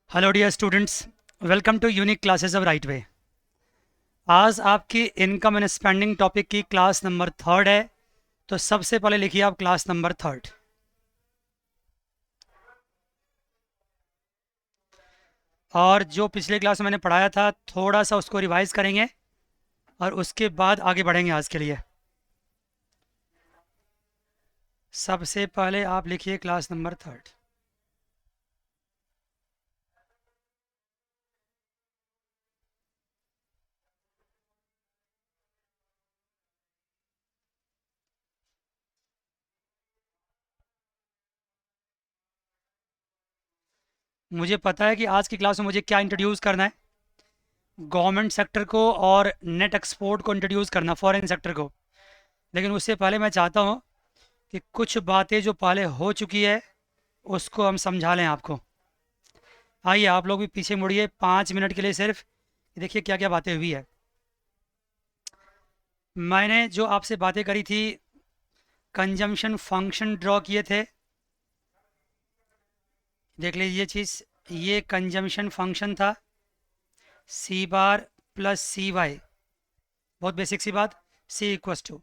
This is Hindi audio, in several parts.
Hello dear students, welcome to unique classes of right way. आज आपकी इनकम एंड स्पेंडिंग टॉपिक की क्लास नंबर थर्ड है। तो सबसे पहले लिखिए आप क्लास नंबर थर्ड। और जो पिछले क्लास में मैंने पढ़ाया था थोड़ा सा उसको रिवाइज करेंगे और उसके बाद आगे बढ़ेंगे आज के लिए। सबसे पहले आप लिखिए क्लास नंबर थर्ड। मुझे पता है कि आज की क्लास में मुझे क्या इंट्रोड्यूस करना है। गवर्नमेंट सेक्टर को और नेट एक्सपोर्ट को इंट्रोड्यूस करना, फॉरेन सेक्टर को। लेकिन उससे पहले मैं चाहता हूँ कि कुछ बातें जो पहले हो चुकी है उसको हम समझा लें आपको। आइए आप लोग भी पीछे मुड़िए 5 मिनट के लिए सिर्फ। देखिए क्या क्या बातें हुई है। मैंने जो आपसे बातें करी थी, कंजम्पशन फंक्शन ड्रॉ किए थे। देख लीजिए चीज़, ये कंजम्पशन फंक्शन था C bar plus C Y. बहुत बेसिक सी बात, सी इक्वस टू।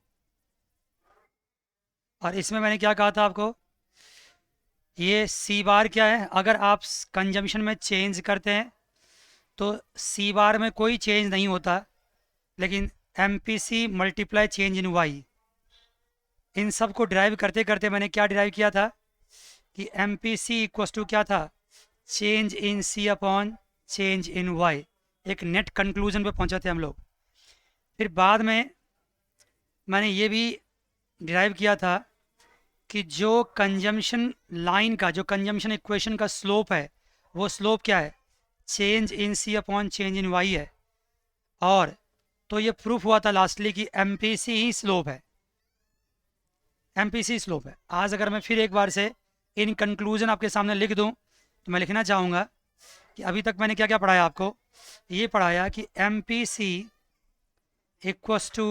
और इसमें मैंने क्या कहा था आपको, ये सी बार क्या है, अगर आप कंजम्पशन में चेंज करते हैं तो सी बार में कोई चेंज नहीं होता, लेकिन M P C multiply change in Y. इन सब को ड्राइव करते करते मैंने क्या ड्राइव किया था कि M P C equals to क्या था, change in C upon change in Y. एक नेट कंक्लूजन पे पहुंचे थे हम लोग। फिर बाद में मैंने ये भी ड्राइव किया था कि जो कंजम्पशन लाइन का, जो कंजम्पशन इक्वेशन का स्लोप है, वो स्लोप क्या है, change in C upon change in Y है। और तो ये प्रूफ हुआ था लास्टली कि एम पी सी ही स्लोप है, एम पी सी स्लोप है। आज अगर मैं फिर एक बार से इन कंक्लूजन आपके सामने लिख दूं तो मैं लिखना चाहूँगा कि अभी तक मैंने क्या क्या पढ़ाया आपको। ये पढ़ाया कि M P C equals to,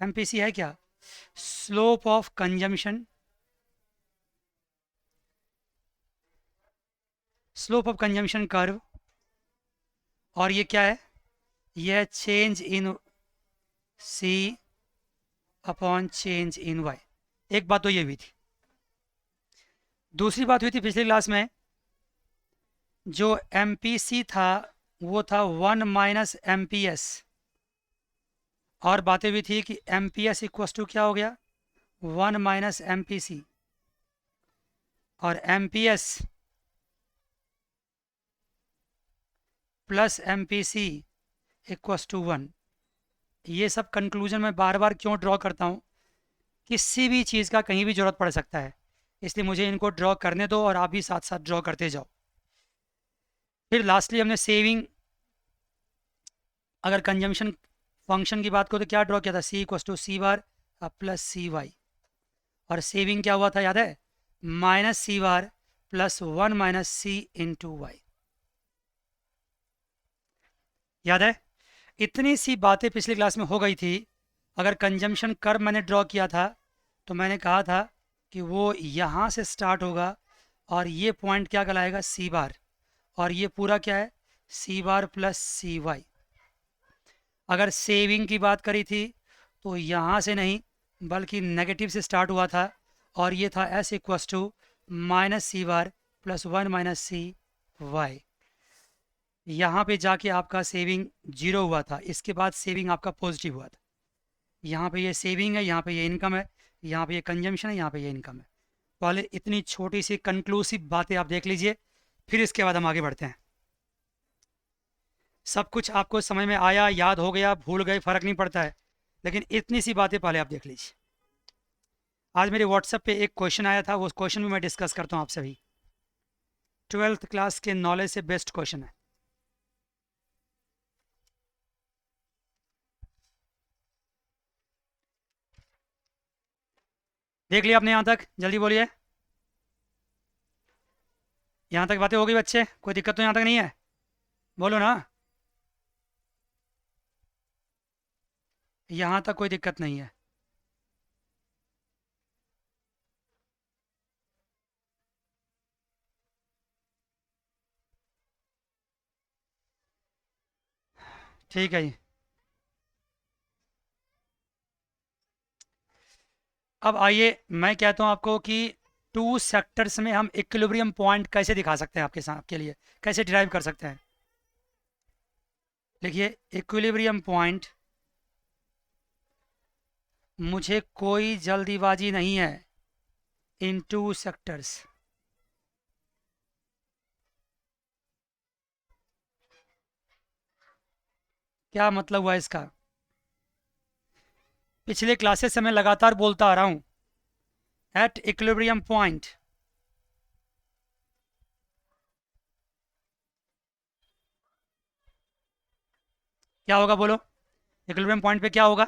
M P C है क्या, slope of consumption, slope of consumption curve. और ये क्या है, यह change in C upon change in Y. एक बात तो ये हुई थी। दूसरी बात हुई थी पिछली क्लास में, जो एम पी सी था वो था 1 - MPS। और बातें भी थी कि M P S equals to क्या हो गया, 1 - MPC। और M P S plus M P C equals to 1। ये सब कंक्लूजन में बार बार क्यों ड्रॉ करता हूँ, किसी भी चीज़ का कहीं भी ज़रूरत पड़ सकता है, इसलिए मुझे इनको ड्रॉ करने दो और आप भी साथ साथ ड्रॉ करते जाओ। फिर लास्टली हमने सेविंग, अगर कंजम्पशन फंक्शन की बात करो तो क्या ड्रॉ किया था, C equals to C bar plus C Y. और सेविंग क्या हुआ था याद है, minus C bar plus 1 - C into Y. याद है, इतनी सी बातें पिछली क्लास में हो गई थी। अगर कंजम्पशन कर्व मैंने ड्रॉ किया था तो मैंने कहा था कि वो यहाँ से स्टार्ट होगा और ये पॉइंट क्या कहलाएगा, सी बार। और ये पूरा क्या है, सी बार प्लस सी वाई। अगर सेविंग की बात करी थी तो यहाँ से नहीं बल्कि नेगेटिव से स्टार्ट हुआ था और ये था S equals to minus C bar plus 1 - C Y. यहाँ पे जाके आपका सेविंग जीरो हुआ था, इसके बाद सेविंग आपका पॉजिटिव हुआ था। यहाँ पे ये सेविंग है, यहाँ पे ये इनकम है, यहाँ पे ये कंजम्पशन है, यहाँ पे ये इनकम है। पहले इतनी छोटी सी कंक्लूसिव बातें आप देख लीजिए, फिर इसके बाद हम आगे बढ़ते हैं। सब कुछ आपको समझ में आया, याद हो गया, भूल गए, फर्क नहीं पड़ता है, लेकिन इतनी सी बातें पहले आप देख लीजिए। आज मेरे व्हाट्सएप पे एक क्वेश्चन आया था, वो क्वेश्चन भी मैं डिस्कस करता हूँ आप सभी। 12th क्लास के नॉलेज से बेस्ट क्वेश्चन है। देख लिया आपने यहाँ तक, जल्दी बोलिए। यहाँ तक बातें हो गई बच्चे, कोई दिक्कत तो यहाँ तक नहीं है, बोलो ना। यहाँ तक कोई दिक्कत नहीं है। ठीक है जी। अब आइए मैं कहता हूँ आपको कि टू सेक्टर्स में हम इक्विलिब्रियम पॉइंट कैसे दिखा सकते हैं आपके साथ, आपके लिए कैसे डिराइव कर सकते हैं। देखिए, इक्विलिब्रियम पॉइंट, मुझे कोई जल्दीबाजी नहीं है इन टू सेक्टर्स। क्या मतलब हुआ इसका? पिछले क्लासेस से मैं लगातार बोलता आ रहा हूँ, एट इक्विलिब्रियम पॉइंट क्या होगा, बोलो। इक्विलिब्रियम पॉइंट पे क्या होगा?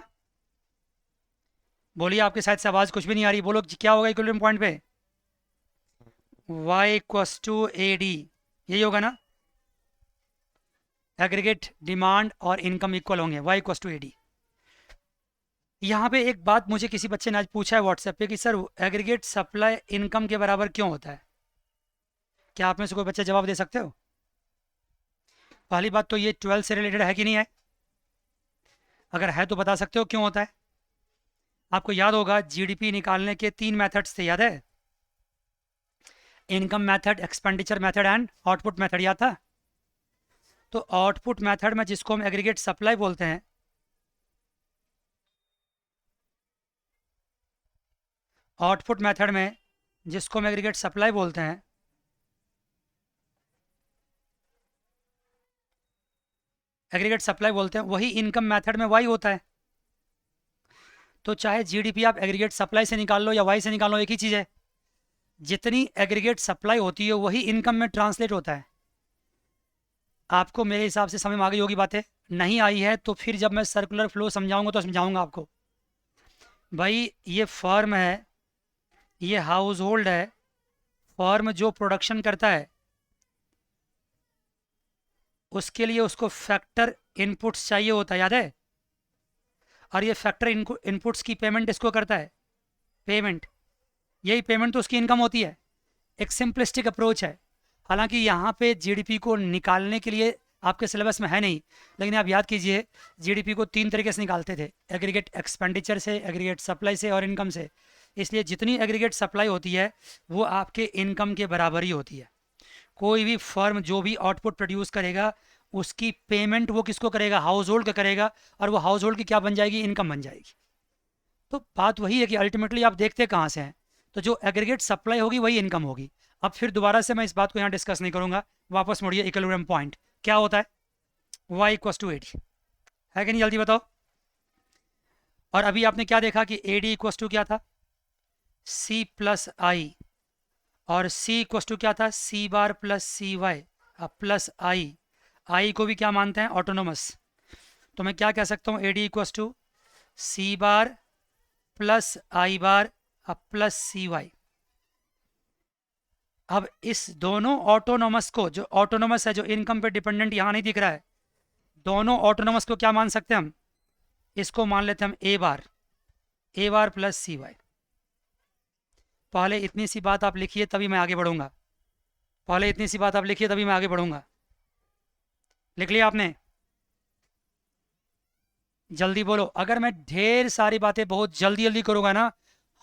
बोलिए, आपके साइड से आवाज़ कुछ भी नहीं आ रही, बोलो क्या होगा इक्विलिब्रियम पॉइंट पे। y equals to A D, यही होगा ना। एग्रीगेट डिमांड और इनकम इक्वल होंगे, y equals to A D. यहाँ पे एक बात मुझे किसी बच्चे ने आज पूछा है व्हाट्सएप पे कि सर एग्रीगेट सप्लाई इनकम के बराबर क्यों होता है? क्या आप में से कोई बच्चा जवाब दे सकते हो? पहली बात तो ये 12 से रिलेटेड है कि नहीं है? अगर है तो बता सकते हो क्यों होता है? आपको याद होगा जीडीपी निकालने के 3 मेथड्स थे, याद है? Income method, expenditure method and output method, याद था? तो आउटपुट मेथड में जिसको हम एग्रीगेट सप्लाई बोलते हैं, आउटपुट मेथड में जिसको हम एग्रीगेट सप्लाई बोलते हैं, एग्रीगेट सप्लाई बोलते हैं, वही इनकम मेथड में वाई होता है। तो चाहे जीडीपी आप एग्रीगेट सप्लाई से निकाल लो या वाई से निकाल लो, एक ही चीज़ है। जितनी एग्रीगेट सप्लाई होती है वही इनकम में ट्रांसलेट होता है। आपको मेरे हिसाब से समझ में आ गई होगी बातें। नहीं आई है तो फिर जब मैं सर्कुलर फ्लो समझाऊंगा तो समझाऊंगा आपको। भाई ये फर्म है, ये हाउस होल्ड है, फर्म जो प्रोडक्शन करता है उसके लिए उसको फैक्टर इनपुट्स चाहिए होता है, याद है? और ये फैक्टर इनपुट्स की पेमेंट इसको करता है, पेमेंट, यही पेमेंट तो उसकी इनकम होती है। एक सिंपलिस्टिक अप्रोच है। हालांकि यहाँ पे जीडीपी को निकालने के लिए आपके सिलेबस में है नहीं, लेकिन आप याद कीजिए जीडीपी को 3 तरीके से निकालते थे, एग्रीगेट एक्सपेंडिचर से, एग्रीगेट सप्लाई से और इनकम से। इसलिए जितनी एग्रीगेट सप्लाई होती है वो आपके इनकम के बराबर ही होती है। कोई भी फर्म जो भी आउटपुट प्रोड्यूस करेगा उसकी पेमेंट वो किसको करेगा? हाउस होल्ड का करेगा, और वो हाउस होल्ड की क्या बन जाएगी? इनकम बन जाएगी। तो बात वही है कि अल्टीमेटली आप देखते कहाँ से हैं, तो जो एग्रीगेट सप्लाई होगी वही इनकम होगी। अब फिर दोबारा से मैं इस बात को यहाँ डिस्कस नहीं करूँगा, वापस मुड़िए। इक्विलिब्रियम पॉइंट क्या होता है? y इक्वस टू एडी, है कि नहीं? जल्दी बताओ। और अभी आपने क्या देखा कि ए डी इक्वस टू क्या था? c प्लस आई, और c इक्वस टू क्या था? c bar plus C Y plus आई को भी क्या मानते हैं? ऑटोनोमस। तो मैं क्या कह सकता हूँ? A D equals to C bar plus I bar plus C Y. अब इस दोनों ऑटोनोमस को, जो ऑटोनोमस है, जो इनकम पे डिपेंडेंट यहाँ नहीं दिख रहा है, दोनों ऑटोनोमस को क्या मान सकते हैं हम? इसको मान लेते हैं हम A bar plus C Y. पहले इतनी सी बात आप लिखिए तभी मैं आगे बढ़ूंगा। पहले इतनी सी बात आप लिखिए तभी मैं आगे बढ़ूंगा। लिख लिया आपने? जल्दी बोलो। अगर मैं ढेर सारी बातें बहुत जल्दी जल्दी करूंगा ना,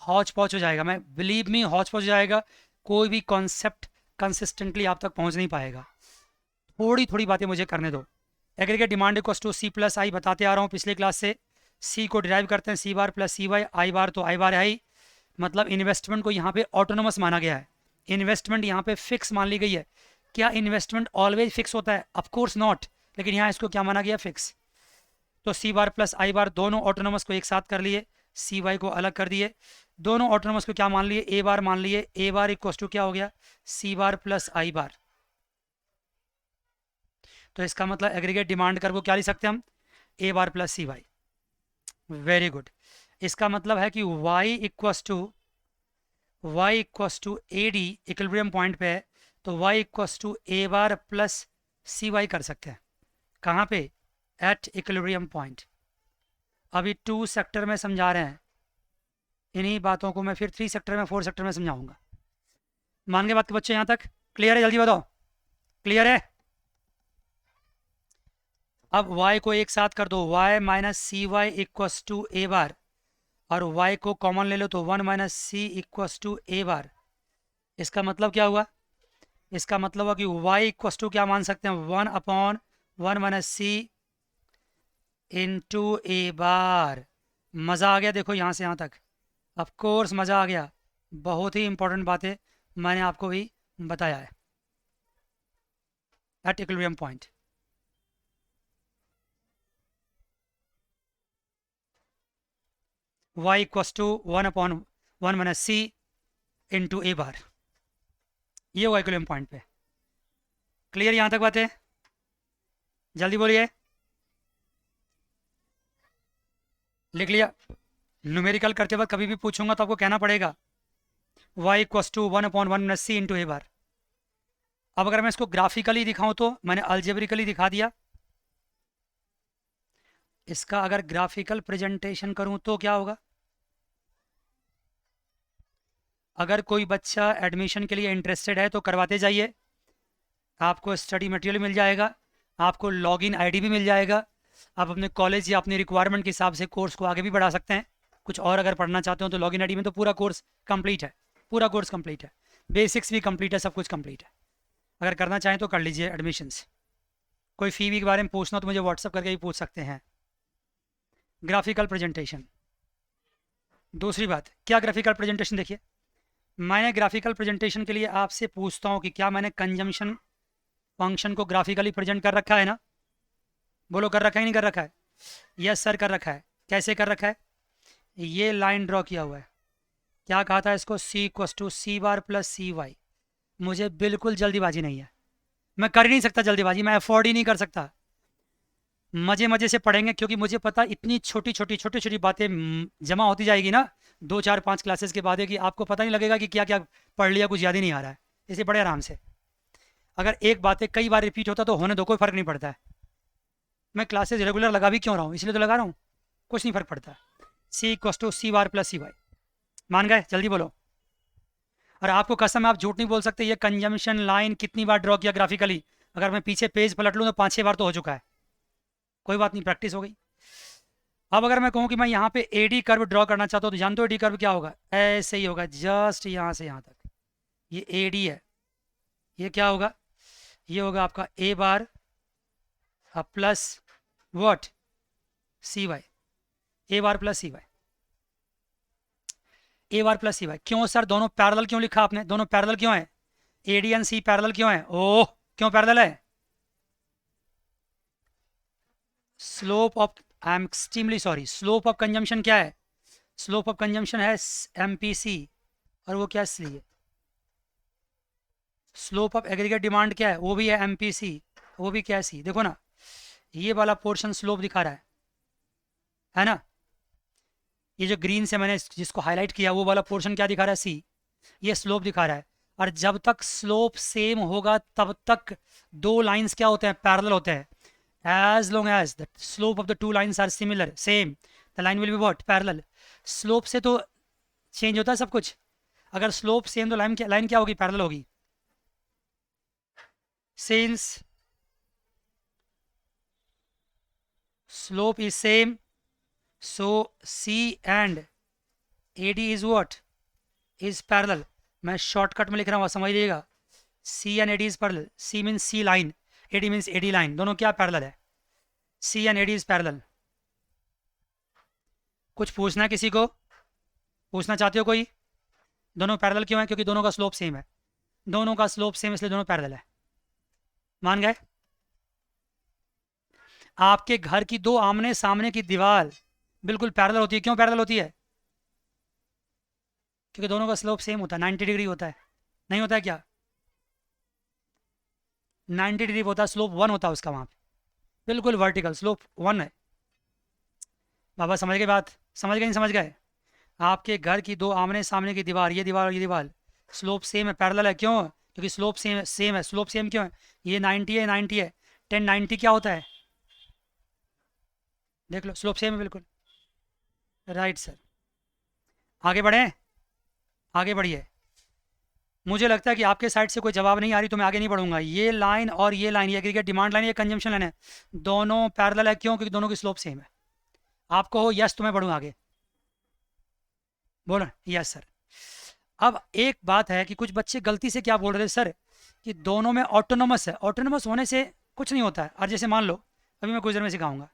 हौच पौच हो जाएगा। मैं बिलीव मी, हौच पौच हो जाएगा। कोई भी कॉन्सेप्ट कंसिस्टेंटली आप तक पहुंच नहीं पाएगा। थोड़ी थोड़ी बातें मुझे करने दो। Aggregate demand equals to C plus I बताते आ रहा हूँ पिछले क्लास से। सी को डिराइव करते हैं सी बार प्लस सी वाई, आई बार तो आई बार है ही। मतलब इन्वेस्टमेंट को यहाँ पे ऑटोनोमस माना गया है। इन्वेस्टमेंट यहाँ पे फिक्स मान ली गई है। क्या इन्वेस्टमेंट ऑलवेज फिक्स होता है? ऑफकोर्स नॉट, लेकिन यहाँ इसको क्या माना गया? फिक्स। तो सी बार प्लस आई बार दोनों ऑटोनोमस को एक साथ कर लिए, सी वाई को अलग कर दिए। दोनों ऑटोनोमस को क्या मान लिए? ए बार मान लिए। ए बार इक्वस टू क्या हो गया? सी बार प्लस आई बार। तो इसका मतलब एग्रीगेट डिमांड कर को क्या लिख सकते हैं हम? A bar plus C Y. Very good. इसका मतलब है कि y equals to A D equilibrium point पे है, तो y equals to A bar plus C Y कर सकते हैं। कहाँ पे? At equilibrium point. अभी 2 सेक्टर में समझा रहे हैं, इन्हीं बातों को मैं फिर 3 सेक्टर में, 4 सेक्टर में समझाऊंगा। मान के बात के बच्चे यहाँ तक क्लियर है? जल्दी बताओ, क्लियर है? अब y को एक साथ कर दो, y minus C Y equals to A bar, और y को कॉमन ले लो तो 1 minus C equals to A bar. इसका मतलब क्या हुआ? इसका मतलब हुआ कि y इक्वस टू क्या मान सकते हैं, 1/1 माइनस सी इंटू ए बार। मज़ा आ गया? देखो यहाँ से यहाँ तक, ऑफ कोर्स मज़ा आ गया। बहुत ही इंपॉर्टेंट बातें मैंने आपको भी बताया है at equilibrium point. y equals to 1/1 minus C into A bar, ये हुआ इक्विलिब्रियम पॉइंट पे। क्लियर यहाँ तक बातें? जल्दी बोलिए। लिख लिया? न्यूमेरिकल करते वक्त कभी भी पूछूंगा तो आपको कहना पड़ेगा y equals to 1/1 minus C into A bar. अब अगर मैं इसको ग्राफिकली दिखाऊं तो मैंने अल्जेब्रिकली दिखा दिया। इसका अगर ग्राफिकल प्रेजेंटेशन करूं तो क्या होगा? अगर कोई बच्चा एडमिशन के लिए इंटरेस्टेड है तो करवाते जाइए, आपको स्टडी मटेरियल मिल जाएगा, आपको लॉगिन आईडी भी मिल जाएगा। आप अपने कॉलेज या अपनी रिक्वायरमेंट के हिसाब से कोर्स को आगे भी बढ़ा सकते हैं। कुछ और अगर पढ़ना चाहते हो तो लॉगिन आईडी में तो पूरा कोर्स कंप्लीट है, पूरा कोर्स कंप्लीट है, बेसिक्स भी कंप्लीट है, सब कुछ कंप्लीट है। अगर करना चाहें तो कर लीजिए एडमिशन्स। कोई फ़ी वी के बारे में पूछना हो तो मुझे व्हाट्सअप करके भी पूछ सकते हैं। Graphical presentation. दूसरी बात, क्या ग्राफिकल प्रेजेंटेशन? देखिए, मैंने ग्राफिकल प्रेजेंटेशन के लिए आपसे पूछता हूँ कि क्या मैंने कंजम्पशन फंक्शन को ग्राफिकली प्रेजेंट कर रखा है ना? बोलो, कर रखा है नहीं कर रखा है? यस सर, कर रखा है। कैसे कर रखा है? ये लाइन ड्रॉ किया हुआ है। क्या कहा था इसको? C equals to C bar plus C Y. मुझे बिल्कुल जल्दीबाजी नहीं है, मैं कर ही नहीं सकता जल्दीबाजी, मैं अफोर्ड ही नहीं कर सकता। मज़े मज़े से पढ़ेंगे, क्योंकि मुझे पता इतनी छोटी छोटी बातें जमा होती जाएगी ना 2 4 5 क्लासेस के बाद है कि आपको पता नहीं लगेगा कि क्या क्या पढ़ लिया, कुछ याद ही नहीं आ रहा है। इसे बड़े आराम से, अगर एक बातें कई बार रिपीट होता तो होने दो, कोई फ़र्क नहीं पड़ता है। मैं क्लासेस रेगुलर लगा भी क्यों रहा हूँ, इसलिए तो लगा रहा हूँ, कुछ नहीं फ़र्क पड़ता। C equals to C bar plus C Y. मान गए? जल्दी बोलो। और आपको कसम है, आप झूठ नहीं बोल सकते, ये कंजम्पशन लाइन कितनी बार ड्रॉ किया ग्राफिकली? अगर मैं पीछे पेज पलट लूँ तो 5 6 बार तो हो चुका है। कोई बात नहीं, प्रैक्टिस हो गई। अब अगर मैं कहूँ कि मैं यहाँ पे एडी कर्व ड्रॉ करना चाहता हूँ तो जानते हो एडी कर्व क्या होगा? ऐसे ही होगा, जस्ट यहाँ से यहाँ तक। ये एडी है, ये क्या होगा? ये होगा आपका A bar plus what? C Y. A bar plus C Y, A bar plus C Y. क्यों सर, दोनों पैरेलल क्यों लिखा आपने? दोनों पैरेलल क्यों है? एडी एंड सी पैरेलल क्यों है? ओह, क्यों पैरेलल है? Slope of, I am extremely sorry, slope of consumption क्या है? स्लोप ऑफ कंजम्पशन है एम पी सी, और वो क्या इसलिए? स्लोप ऑफ एग्रीगेट डिमांड क्या है? वो भी है एम पी सी, वो भी क्या है? सी। देखो ना, ये वाला पोर्शन स्लोप दिखा रहा है ना? ये जो ग्रीन से मैंने जिसको हाईलाइट किया वो वाला पोर्शन क्या दिखा रहा है? सी। ये स्लोप दिखा रहा है। और जब तक स्लोप सेम होगा तब तक दो लाइंस क्या होते हैं? पैरेलल होते हैं। as long as the slope of the two lines are similar, same, the line will be what? Parallel. Slope से तो चेंज होता है सब कुछ। अगर स्लोप सेम तो लाइन क्या होगी? पैरेलल होगी। Since slope is same, so C and AD is what? Is parallel. मैं शॉर्टकट में लिख रहा हूँ, समझिएगा। C and AD is parallel. C means C line, AD means AD line। दोनों क्या पैरेलल है? C and AD is parallel। कुछ पूछना है किसी को? पूछना चाहते हो कोई? दोनों पैरेलल क्यों है? क्योंकि दोनों का स्लोप सेम है। दोनों का स्लोप सेम, इसलिए दोनों पैरेलल है। मान गए? आपके घर की दो आमने सामने की दीवार बिल्कुल पैरेलल होती है। क्यों पैरेलल होती है? क्योंकि दोनों का स्लोप सेम होता है, 90 डिग्री होता है। नहीं होता है क्या? 90 डिग्री होता है, स्लोप 1 होता है उसका वहाँ पे, बिल्कुल वर्टिकल स्लोप 1 है। बाबा समझ गए बात? समझ गए नहीं समझ गए? आपके घर की दो आमने सामने की दीवार, ये दीवार और ये दीवार, स्लोप सेम है, पैरेलल है। क्यों? क्योंकि स्लोप सेम है। स्लोप सेम क्यों है? ये 90 है, 90 है, 10 90 क्या होता है? देख लो, स्लोप सेम है बिल्कुल। Right sir. आगे बढ़ें? आगे बढ़िए। मुझे लगता है कि आपके साइड से कोई जवाब नहीं आ रही, तो मैं आगे नहीं बढ़ूंगा। ये लाइन और ये लाइन, ये एग्रीगेट डिमांड लाइन, ये कंजम्पशन लाइन है, दोनों पैरेलल है। क्यों? क्योंकि दोनों की स्लोप सेम है। आपको हो यस तो मैं बढ़ूँ आगे। बोलो यस सर। अब एक बात है कि कुछ बच्चे गलती से क्या बोल रहे थे सर, कि दोनों में ऑटोनोमस है। ऑटोनोमस होने से कुछ नहीं होता है। और जैसे मान लो, अभी मैं कुछ देर में सिखाऊंगा,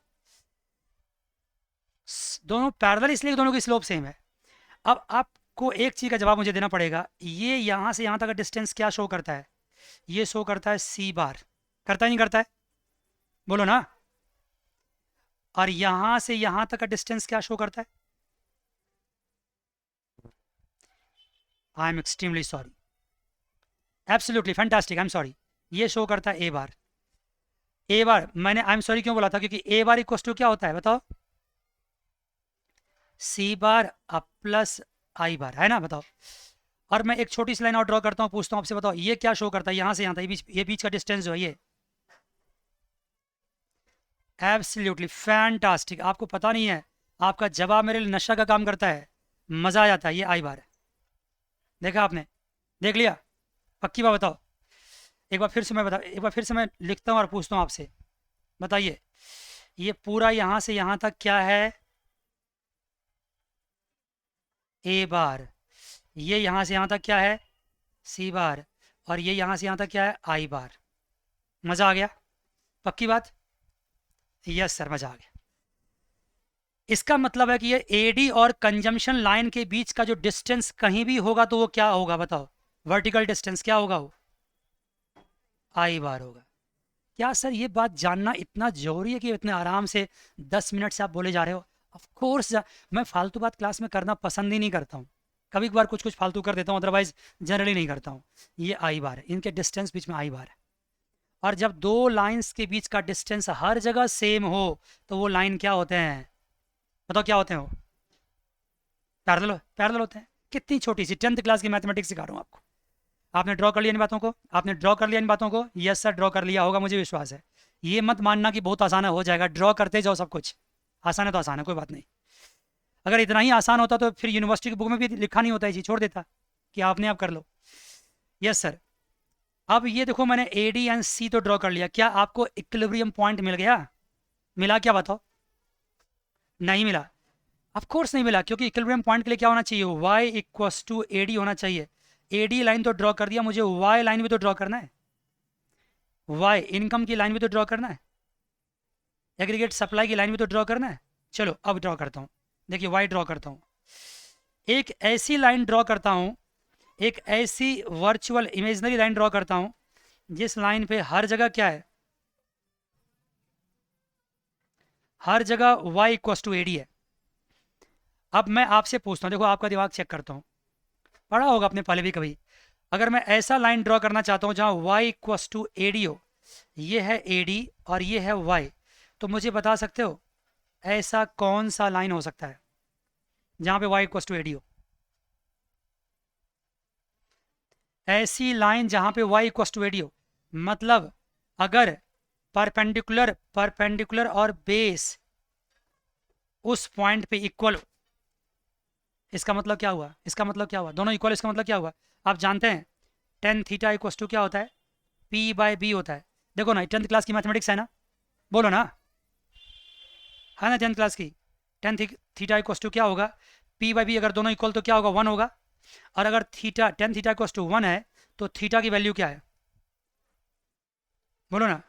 दोनों पैरेलल इसलिए कि दोनों की स्लोप सेम है। अब आपको एक चीज़ का जवाब मुझे देना पड़ेगा, ये यहाँ से यहाँ तक का डिस्टेंस क्या शो करता है? ये शो करता है सी बार। करता ही नहीं करता है? बोलो ना। और यहाँ से यहाँ तक का डिस्टेंस क्या शो करता है? I am extremely sorry, absolutely fantastic, I am sorry. ये शो करता है ए बार। ए बार मैंने आई एम सॉरी क्यों बोला था? क्योंकि ए बार इक्वल टू क्या होता है बताओ? सी बार प्लस आई बार, है ना? बताओ। और मैं एक छोटी सी लाइन और ड्रॉ करता हूँ, पूछता हूँ आपसे, बताओ ये क्या शो करता है? यहाँ से यहाँ तक ये बीच का डिस्टेंस जो है ये। Absolutely fantastic. आपको पता नहीं है, आपका जवाब मेरे लिए नशा का काम करता है, मज़ा आ जाता है। ये आई बार है, देखा आपने? देख लिया? पक्की बात बताओ। एक बार फिर से मैं एक बार फिर से मैं लिखता हूँ और पूछता हूँ आपसे, बताइए ये पूरा यहाँ से यहाँ तक क्या है? ए बार। ये यहाँ से यहाँ तक क्या है? सी बार। और ये यहाँ से यहाँ तक क्या है? आई बार। मज़ा आ गया? पक्की बात? यस सर, मज़ा आ गया। इसका मतलब है कि ये एडी और कंजम्पशन लाइन के बीच का जो डिस्टेंस कहीं भी होगा तो वो क्या होगा बताओ? वर्टिकल डिस्टेंस क्या होगा? वो आई बार होगा। क्या सर ये बात जानना इतना जरूरी है कि इतने आराम से 10 मिनट से आप बोले जा रहे हो? ऑफ कोर्स मैं फालतू बात क्लास में करना पसंद ही नहीं करता हूँ। कभी कभार कुछ कुछ फालतू कर देता हूँ, अदरवाइज जनरली नहीं करता हूँ। ये आई बार है, इनके डिस्टेंस बीच में आई बार है। और जब दो लाइंस के बीच का डिस्टेंस हर जगह सेम हो तो वो लाइन क्या होते हैं? बताओ क्या होते हैं वो? पैरेलल, पैरेलल होते हैं। कितनी छोटी सी 10th क्लास की मैथमेटिक्स सिखा रहा हूँ आपको। आपने ड्रॉ कर लिया इन बातों को? आपने ड्रॉ कर लिया इन बातों को? यस सर, ड्रॉ कर लिया होगा, मुझे विश्वास है। ये मत मानना कि बहुत आसान है, हो जाएगा। ड्रॉ करते जाओ सब कुछ। आसान है तो आसान है, कोई बात नहीं। अगर इतना ही आसान होता तो फिर यूनिवर्सिटी की बुक में भी लिखा नहीं होता है जी, छोड़ देता कि आपने आप कर लो। Yes sir. अब ये देखो, मैंने ए डी एंड सी तो ड्रॉ कर लिया। क्या आपको इक्विलिब्रियम पॉइंट मिल गया? मिला क्या बताओ? नहीं मिला। ऑफ कोर्स नहीं मिला, क्योंकि इक्विलिब्रियम पॉइंट के लिए क्या होना चाहिए? y equals to A D होना चाहिए। ए डी लाइन तो ड्रॉ कर दिया, मुझे y लाइन भी तो ड्रॉ करना है। y इनकम की लाइन भी तो ड्रॉ करना है। एग्रीगेट सप्लाई की लाइन भी तो ड्रॉ करना है। चलो अब ड्रॉ करता हूँ। देखिए y ड्रॉ करता हूँ, एक ऐसी लाइन ड्रॉ करता हूँ, एक ऐसी वर्चुअल इमेजनरी लाइन ड्रॉ करता हूँ जिस लाइन पे हर जगह क्या है? हर जगह y equals to A D है। अब मैं आपसे पूछता हूँ, देखो आपका दिमाग चेक करता हूँ, पढ़ा होगा आपने पहले भी कभी। अगर मैं ऐसा लाइन ड्रॉ करना चाहता हूँ जहाँ y equals to A D हो, ये है ए डी और ये है y, तो मुझे बता सकते हो ऐसा कौन सा लाइन हो सकता है जहाँ पे y equals to A D हो? ऐसी लाइन जहाँ पे y equals to A D हो, मतलब अगर परपेंडिकुलर परपेंडिकुलर और बेस उस पॉइंट पे इक्वल हो, इसका मतलब क्या हुआ? इसका मतलब क्या हुआ? दोनों इक्वल, इसका मतलब क्या हुआ? आप जानते हैं टेन थीटा इक्वस टू क्या होता है? पी बाय बी होता है। देखो ना, 10th क्लास की मैथमेटिक्स है ना? बोलो ना, है ना 10th क्लास की? टेन थीटा इक्वस टू क्या होगा? P by B. अगर दोनों इक्वल तो क्या होगा? 1 होगा। और अगर theta tan theta equals to 1 है तो थीटा की वैल्यू क्या है? बोलो ना।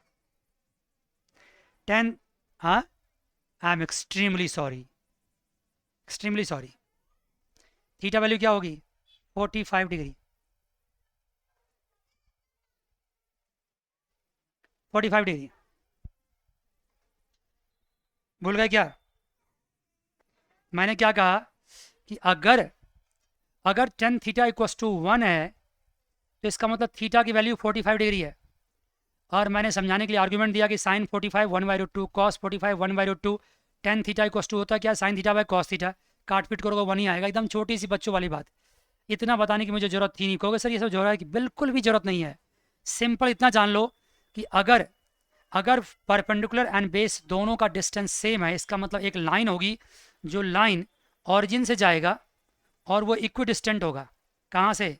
10, हाँ, I am extremely sorry, extremely sorry. Theta value क्या होगी? 45 डिग्री। 45 डिग्री। भूल गए क्या? मैंने क्या कहा कि अगर अगर टेन थीटा इक्वस टू 1 है तो इसका मतलब थीटा की वैल्यू 45 डिग्री है। और मैंने समझाने के लिए आर्गुमेंट दिया कि sine 45 1/√2, cos 45 1/√2। Tan theta equals to होता है क्या? Sine theta by cos theta. काट पीट करोगे 1 ही आएगा। एकदम छोटी सी बच्चों वाली बात। इतना बताने की मुझे ज़रूरत थी नहीं। कहोगे सर ये सब जरूरत है कि? बिल्कुल भी ज़रूरत नहीं है। सिंपल इतना जान लो कि अगर अगर परपेंडिकुलर एंड बेस दोनों का डिस्टेंस सेम है, इसका मतलब एक लाइन होगी जो लाइन ऑरिजिन से जाएगा और वो इक्विडिस्टेंट होगा। कहाँ से?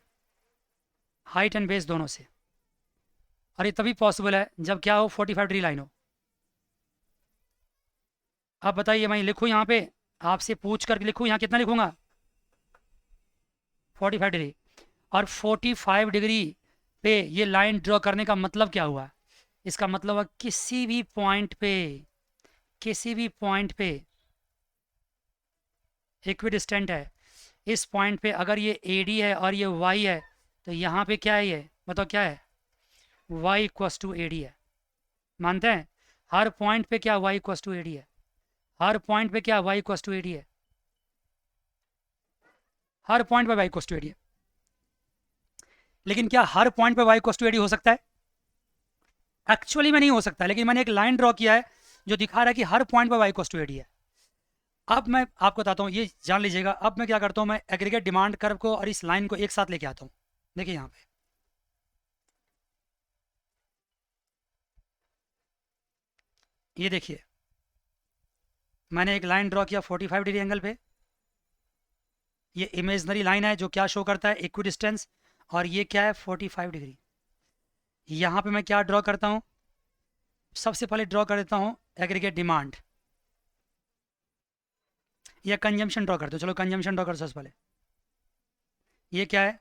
हाइट एंड बेस दोनों से। और ये तभी पॉसिबल है जब क्या हो, 45 डिग्री लाइन हो। अब बताइए, मैं लिखूँ यहाँ पे, आपसे पूछ कर लिखूँ, यहाँ कितना लिखूँगा, 45 डिग्री। और 45 डिग्री पे ये लाइन ड्रॉ करने का मतलब क्या हुआ? इसका मतलब है किसी भी पॉइंट पे इक्विडिस्टेंट है। इस पॉइंट पे अगर ये AD है और ये Y है, तो यहाँ पे क्या है, ये बताओ क्या है, Y इक्वस टू AD है। मानते हैं? हर पॉइंट पे क्या Y इक्वस टू AD है, हर पॉइंट पे क्या Y इक्वस टू AD है, हर पॉइंट पे Y इक्वस टू AD है। लेकिन क्या हर पॉइंट पे Y इक्वस टू AD हो सकता है? एक्चुअली में नहीं हो सकता, लेकिन मैंने एक लाइन ड्रॉ किया है जो दिखा रहा है कि हर पॉइंट पे Y इक्वस टू AD है। अब मैं आपको बताता हूँ, ये जान लीजिएगा। अब मैं क्या करता हूँ, मैं एग्रीगेट डिमांड कर्व को और इस लाइन को एक साथ लेके आता हूँ। देखिए यहाँ पे, ये देखिए, मैंने एक लाइन ड्रॉ किया 45 डिग्री एंगल पे। ये इमेजनरी लाइन है जो क्या शो करता है, इक्विडिस्टेंस। और ये क्या है, 45 डिग्री। यहाँ पे मैं क्या ड्रॉ करता हूँ, सबसे पहले ड्रॉ कर देता हूँ एग्रीगेट डिमांड, या कंजम्पशन ड्रॉ कर दो। चलो कंजम्पशन ड्रॉ कर दो सबसे पहले। ये क्या है,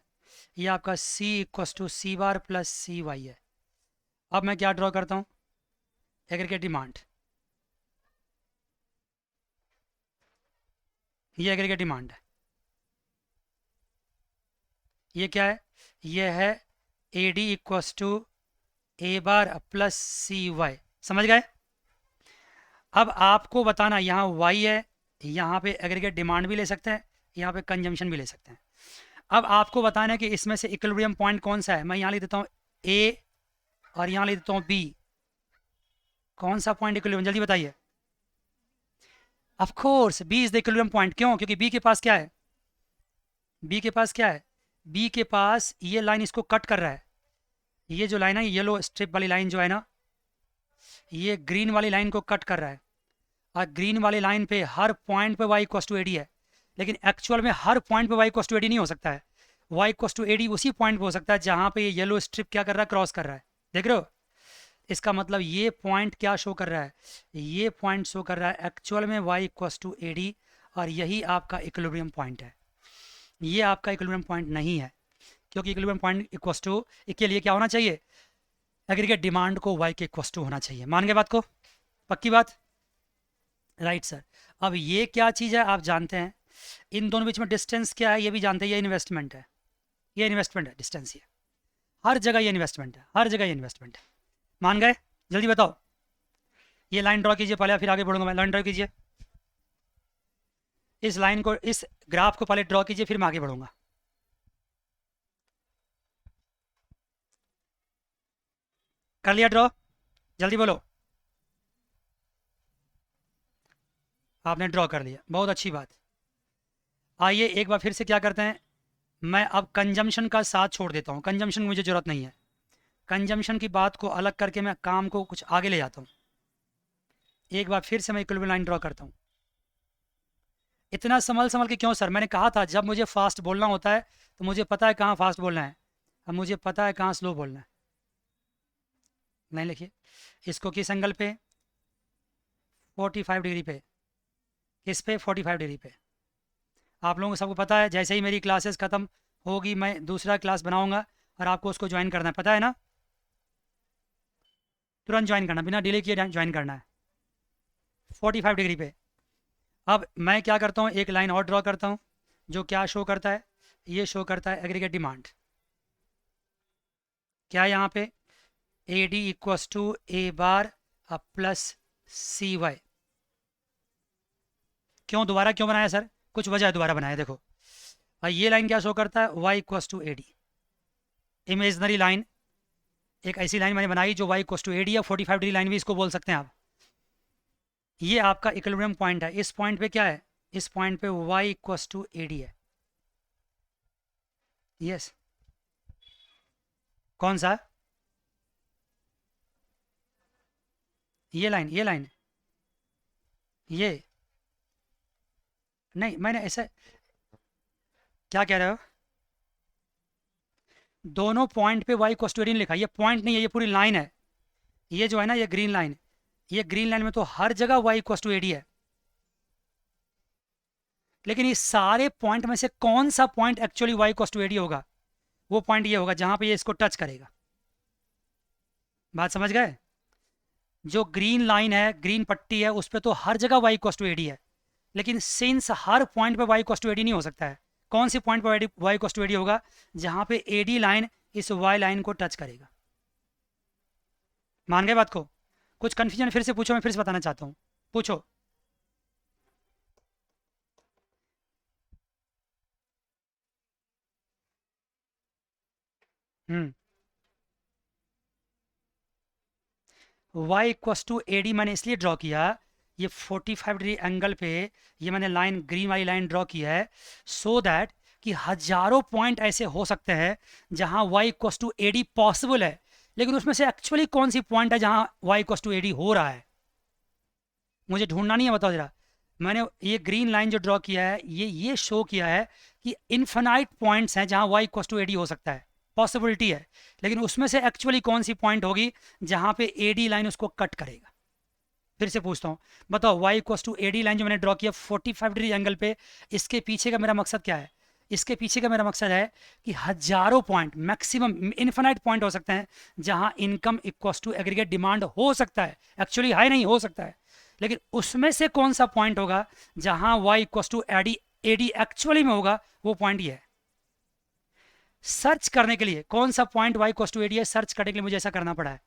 ये आपका C equals to C bar plus CY है। अब मैं क्या ड्रॉ करता हूँ, एग्रीगेट डिमांड। ये एग्रीगेट डिमांड है। ये क्या है, ये है AD equals to A bar plus CY। समझ गए? अब आपको बताना, यहाँ Y है, यहाँ पे एग्रीगेट डिमांड भी ले सकते हैं, यहाँ पे कंजम्पशन भी ले सकते हैं। अब आपको बताना है कि इसमें से इक्विलिब्रियम पॉइंट कौन सा है। मैं यहाँ लिख देता हूँ A और यहाँ लिख देता हूँ B। कौन सा पॉइंट इक्विलिब्रियम, जल्दी बताइए। Of course B is the equilibrium point. क्यों? क्योंकि B के पास क्या है, B के पास क्या है, B के पास ये लाइन इसको कट कर रहा है। ये जो लाइन है, येलो स्ट्रिप वाली लाइन जो है ना, ये ग्रीन वाली लाइन को कट कर रहा है। और ग्रीन वाली लाइन पे हर पॉइंट पे Y इक्वस टू AD है। लेकिन एक्चुअल में हर पॉइंट पे Y इक्वस टू AD नहीं हो सकता है। Y इक्वस टू AD उसी पॉइंट पे हो सकता है जहाँ पे ये येलो स्ट्रिप क्या कर रहा है, क्रॉस कर रहा है। देख रहे हो? इसका मतलब ये पॉइंट क्या शो कर रहा है, ये पॉइंट शो कर रहा है एक्चुअल में Y इक्वस टू AD। और यही आपका इक्विलिब्रियम पॉइंट है। ये आपका इक्विलिब्रियम पॉइंट नहीं है, क्योंकि इक्विलिब्रियम पॉइंट इक्वस टू के लिए क्या होना चाहिए, एग्रीगेट डिमांड को Y के इक्वस टू होना चाहिए। मान गए बात को? पक्की बात? Right sir. अब ये क्या चीज़ है आप जानते हैं, इन दोनों बीच में डिस्टेंस क्या है ये भी जानते हैं, ये इन्वेस्टमेंट है। ये इन्वेस्टमेंट है, डिस्टेंस ये हर जगह ये इन्वेस्टमेंट है, हर जगह ये इन्वेस्टमेंट है। मान गए? जल्दी बताओ। ये लाइन ड्रॉ कीजिए पहले, फिर आगे बढ़ूंगा मैं। लाइन ड्रॉ कीजिए, इस लाइन को, इस ग्राफ को पहले ड्रॉ कीजिए, फिर मैं आगे बढ़ूंगा। कर लिया ड्रॉ? जल्दी बोलो। आपने ड्रॉ कर लिया, बहुत अच्छी बात। आइए एक बार फिर से क्या करते हैं, मैं अब कंजम्पशन का साथ छोड़ देता हूँ, कंजम्पशन की मुझे ज़रूरत नहीं है। कंजम्पशन की बात को अलग करके मैं काम को कुछ आगे ले जाता हूँ। एक बार फिर से मैं इक्विलिब्रियम लाइन ड्रॉ करता हूँ। इतना संभल संभल के क्यों सर? मैंने कहा था जब मुझे फास्ट बोलना होता है तो मुझे पता है कहाँ फास्ट बोलना है, अब मुझे पता है कहाँ स्लो बोलना है। नहीं लिखिए, इसको किस एंगल पे, 45 डिग्री पे। किस पे? 45 डिग्री पे। आप लोगों को सबको पता है, जैसे ही मेरी क्लासेस ख़त्म होगी मैं दूसरा क्लास बनाऊंगा और आपको उसको ज्वाइन करना है, पता है ना? तुरंत ज्वाइन करना, बिना डिले किए ज्वाइन करना है 45 डिग्री पे। अब मैं क्या करता हूँ, एक लाइन और ड्रॉ करता हूँ जो क्या शो करता है, ये शो करता है एग्रीगेट डिमांड। क्या है यहाँ पे, AD equals to A bar plus CY। क्यों दोबारा क्यों बनाया सर? कुछ वजह है दोबारा बनाया, देखो। और ये लाइन क्या शो करता है, Y equals to AD। Imaginary line, एक ऐसी लाइन मैंने बनाई जो Y इक्वस टू AD है, 45 डिग्री लाइन भी इसको बोल सकते हैं आप। ये आपका इक्विलिब्रियम पॉइंट है। इस पॉइंट पे क्या है, इस पॉइंट पे Y इक्वस टू AD है। यस। कौन सा? ये लाइन, ये लाइन, ये नहीं, मैंने ऐसा, क्या कह रहे हो? दोनों पॉइंट पे y इक्वल टू 18 लिखा है। ये पॉइंट नहीं है, ये पूरी लाइन है। ये जो है ना, ये ग्रीन लाइन, ये ग्रीन लाइन में तो हर जगह y इक्वल टू 80 है। लेकिन इस सारे पॉइंट में से कौन सा point actually y equal to 80 होगा? वो पॉइंट ये होगा जहां पे ये इसको टच करेगा। बात समझ गए? जो ग्रीन लाइन है, ग्रीन पट्टी है, उस पर तो हर जगह y इक्वल टू 80 है। लेकिन सिंस हर पॉइंट पे y इक्वल टू 80 नहीं हो सकता है, कौन सी पॉइंट पे y इक्वल टू 80 होगा? जहां पे AD लाइन इस y लाइन को टच करेगा। मान गए बात को? कुछ कंफ्यूजन फिर से पूछो, मैं फिर से बताना चाहता हूँ, पूछो। हम्म। y इक्वस टू AD मैंने इसलिए ड्रॉ किया, ये 45 डिग्री एंगल पे ये मैंने लाइन, ग्रीन वाली लाइन ड्रॉ की है, सो दैट कि हजारों पॉइंट ऐसे हो सकते हैं जहां y equals to AD possible है, लेकिन उसमें से एक्चुअली कौन सी पॉइंट है जहां y इक्वस टू AD हो रहा है, मुझे ढूंढना नहीं है। बताओ जरा। मैंने ये ग्रीन लाइन जो ड्रॉ किया है, ये शो किया है कि इन्फिनाइट पॉइंट्स हैं जहां y इक्वस टू AD हो सकता है, पॉसिबिलिटी है, लेकिन उसमें से एक्चुअली कौन सी पॉइंट होगी जहां पे AD लाइन उसको कट करेगा। फिर से पूछता हूँ, बताओ y equals to AD line जो मैंने ड्रॉ किया 45 डिग्री एंगल पे, इसके पीछे का मेरा मकसद क्या है? इसके पीछे का मेरा मकसद है कि हजारों पॉइंट, मैक्सिमम इन्फिनाइट पॉइंट हो सकते हैं जहां income equals to aggregate demand हो सकता है, एक्चुअली हाई नहीं हो सकता है, लेकिन उसमें से कौन सा पॉइंट होगा जहां y equals to AD actually में होगा, वो पॉइंट ये है। सर्च करने के लिए कौन सा point y equals to AD है, सर्च करने के लिए मुझे ऐसा करना पड़ा है।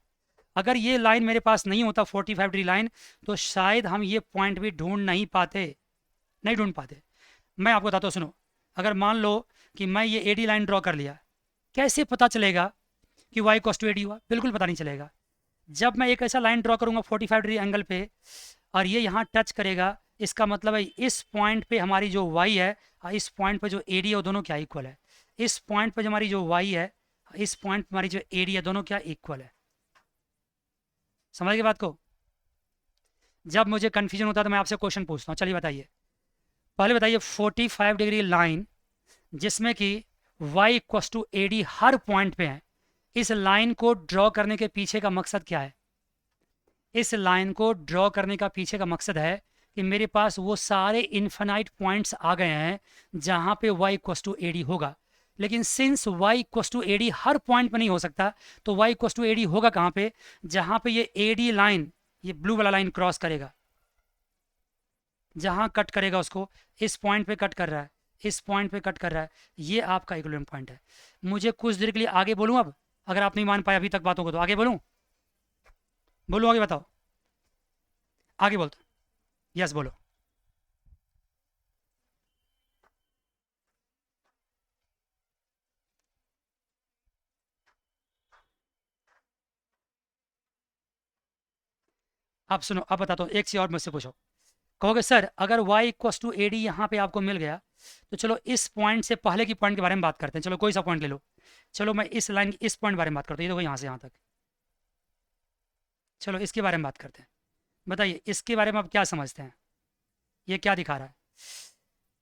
अगर ये लाइन मेरे पास नहीं होता 45 डिग्री लाइन, तो शायद हम ये पॉइंट भी ढूंढ नहीं पाते, नहीं ढूंढ पाते। मैं आपको बताता हूँ, सुनो। अगर मान लो कि मैं ये AD लाइन ड्रॉ कर लिया, कैसे पता चलेगा कि y इक्वस टू AD हुआ? बिल्कुल पता नहीं चलेगा। जब मैं एक ऐसा लाइन ड्रॉ करूंगा 45 डिग्री एंगल पे और ये यहाँ टच करेगा, इसका मतलब है इस पॉइंट पे हमारी जो y है और इस पॉइंट पे जो AD है वो दोनों क्या इक्वल है। इस पॉइंट पे जो हमारी जो y है, इस पॉइंट पे हमारी जो AD है, दोनों क्या इक्वल है। समझ गए बात को? जब मुझे कन्फ्यूजन होता है तो मैं आपसे क्वेश्चन पूछता हूँ, चलिए बताइए। पहले बताइए 45 डिग्री लाइन जिसमें कि y इक्वस टू AD हर पॉइंट पे है, इस लाइन को ड्रॉ करने के पीछे का मकसद क्या है? इस लाइन को ड्रॉ करने का पीछे का मकसद है कि मेरे पास वो सारे इन्फिनाइट पॉइंट्स आ गए हैं जहां पे y इक्वस टू AD होगा। लेकिन since y equals to AD हर पॉइंट पे नहीं हो सकता, तो y इक्वस टू AD होगा कहाँ पे? जहां पे ये AD लाइन, ये ब्लू वाला लाइन क्रॉस करेगा, जहां कट करेगा उसको, इस पॉइंट पे कट कर रहा है, इस पॉइंट पे कट कर रहा है, ये आपका इक्विलिब्रियम पॉइंट है। मुझे कुछ देर के लिए आगे बोलूँ अब? अगर आप नहीं मान पाए अभी तक बातों को तो आगे बोलूँ? बोलूँ आगे? बताओ, आगे बोलते। यस बोलो। आप सुनो, अब बताता हूँ, एक चीज़ और मुझसे पूछो। कहोगे सर अगर y इक्वस टू AD यहाँ पे आपको मिल गया, तो चलो इस पॉइंट से पहले की पॉइंट के बारे में बात करते हैं। चलो कोई सा पॉइंट ले लो, चलो मैं इस लाइन इस पॉइंट बारे में बात करता हूँ, ये देखो यहाँ से यहाँ तक, चलो इसके बारे में बात करते हैं। बताइए इसके बारे में आप क्या समझते हैं? ये क्या दिखा रहा है?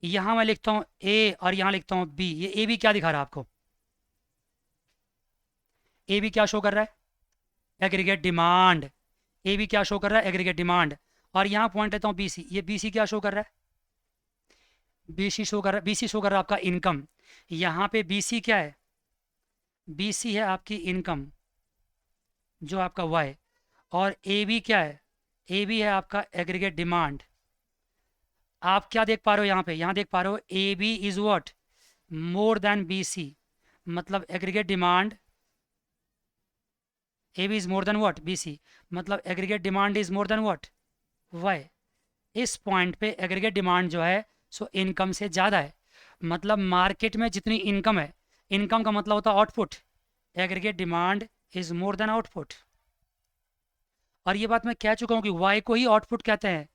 यहाँ मैं लिखता हूँ A और यहाँ लिखता हूँ B, ये AB क्या दिखा रहा है आपको? AB क्या शो कर रहा है? Aggregate demand. AB क्या शो कर रहा है? Aggregate demand. और यहाँ पॉइंट लेता हूँ BC, ये BC क्या शो कर रहा है? BC शो कर रहा है, BC शो कर रहा है आपका इनकम। यहाँ पे BC क्या है? BC है आपकी इनकम, जो आपका Y। और AB क्या है? AB है आपका एग्रीगेट डिमांड। आप क्या देख पा रहे हो यहाँ पे? यहाँ देख पा रहे हो AB is what? More then BC, मतलब aggregate demand, AB is more than what? BC, मतलब aggregate demand is more than what? Y। इस पॉइंट पे एग्रीगेट डिमांड जो है सो इनकम से ज़्यादा है, मतलब मार्केट में जितनी इनकम है, इनकम का मतलब होता है output, aggregate demand is more than output. और ये बात मैं कह चुका हूँ कि वाई को ही आउटपुट कहते हैं,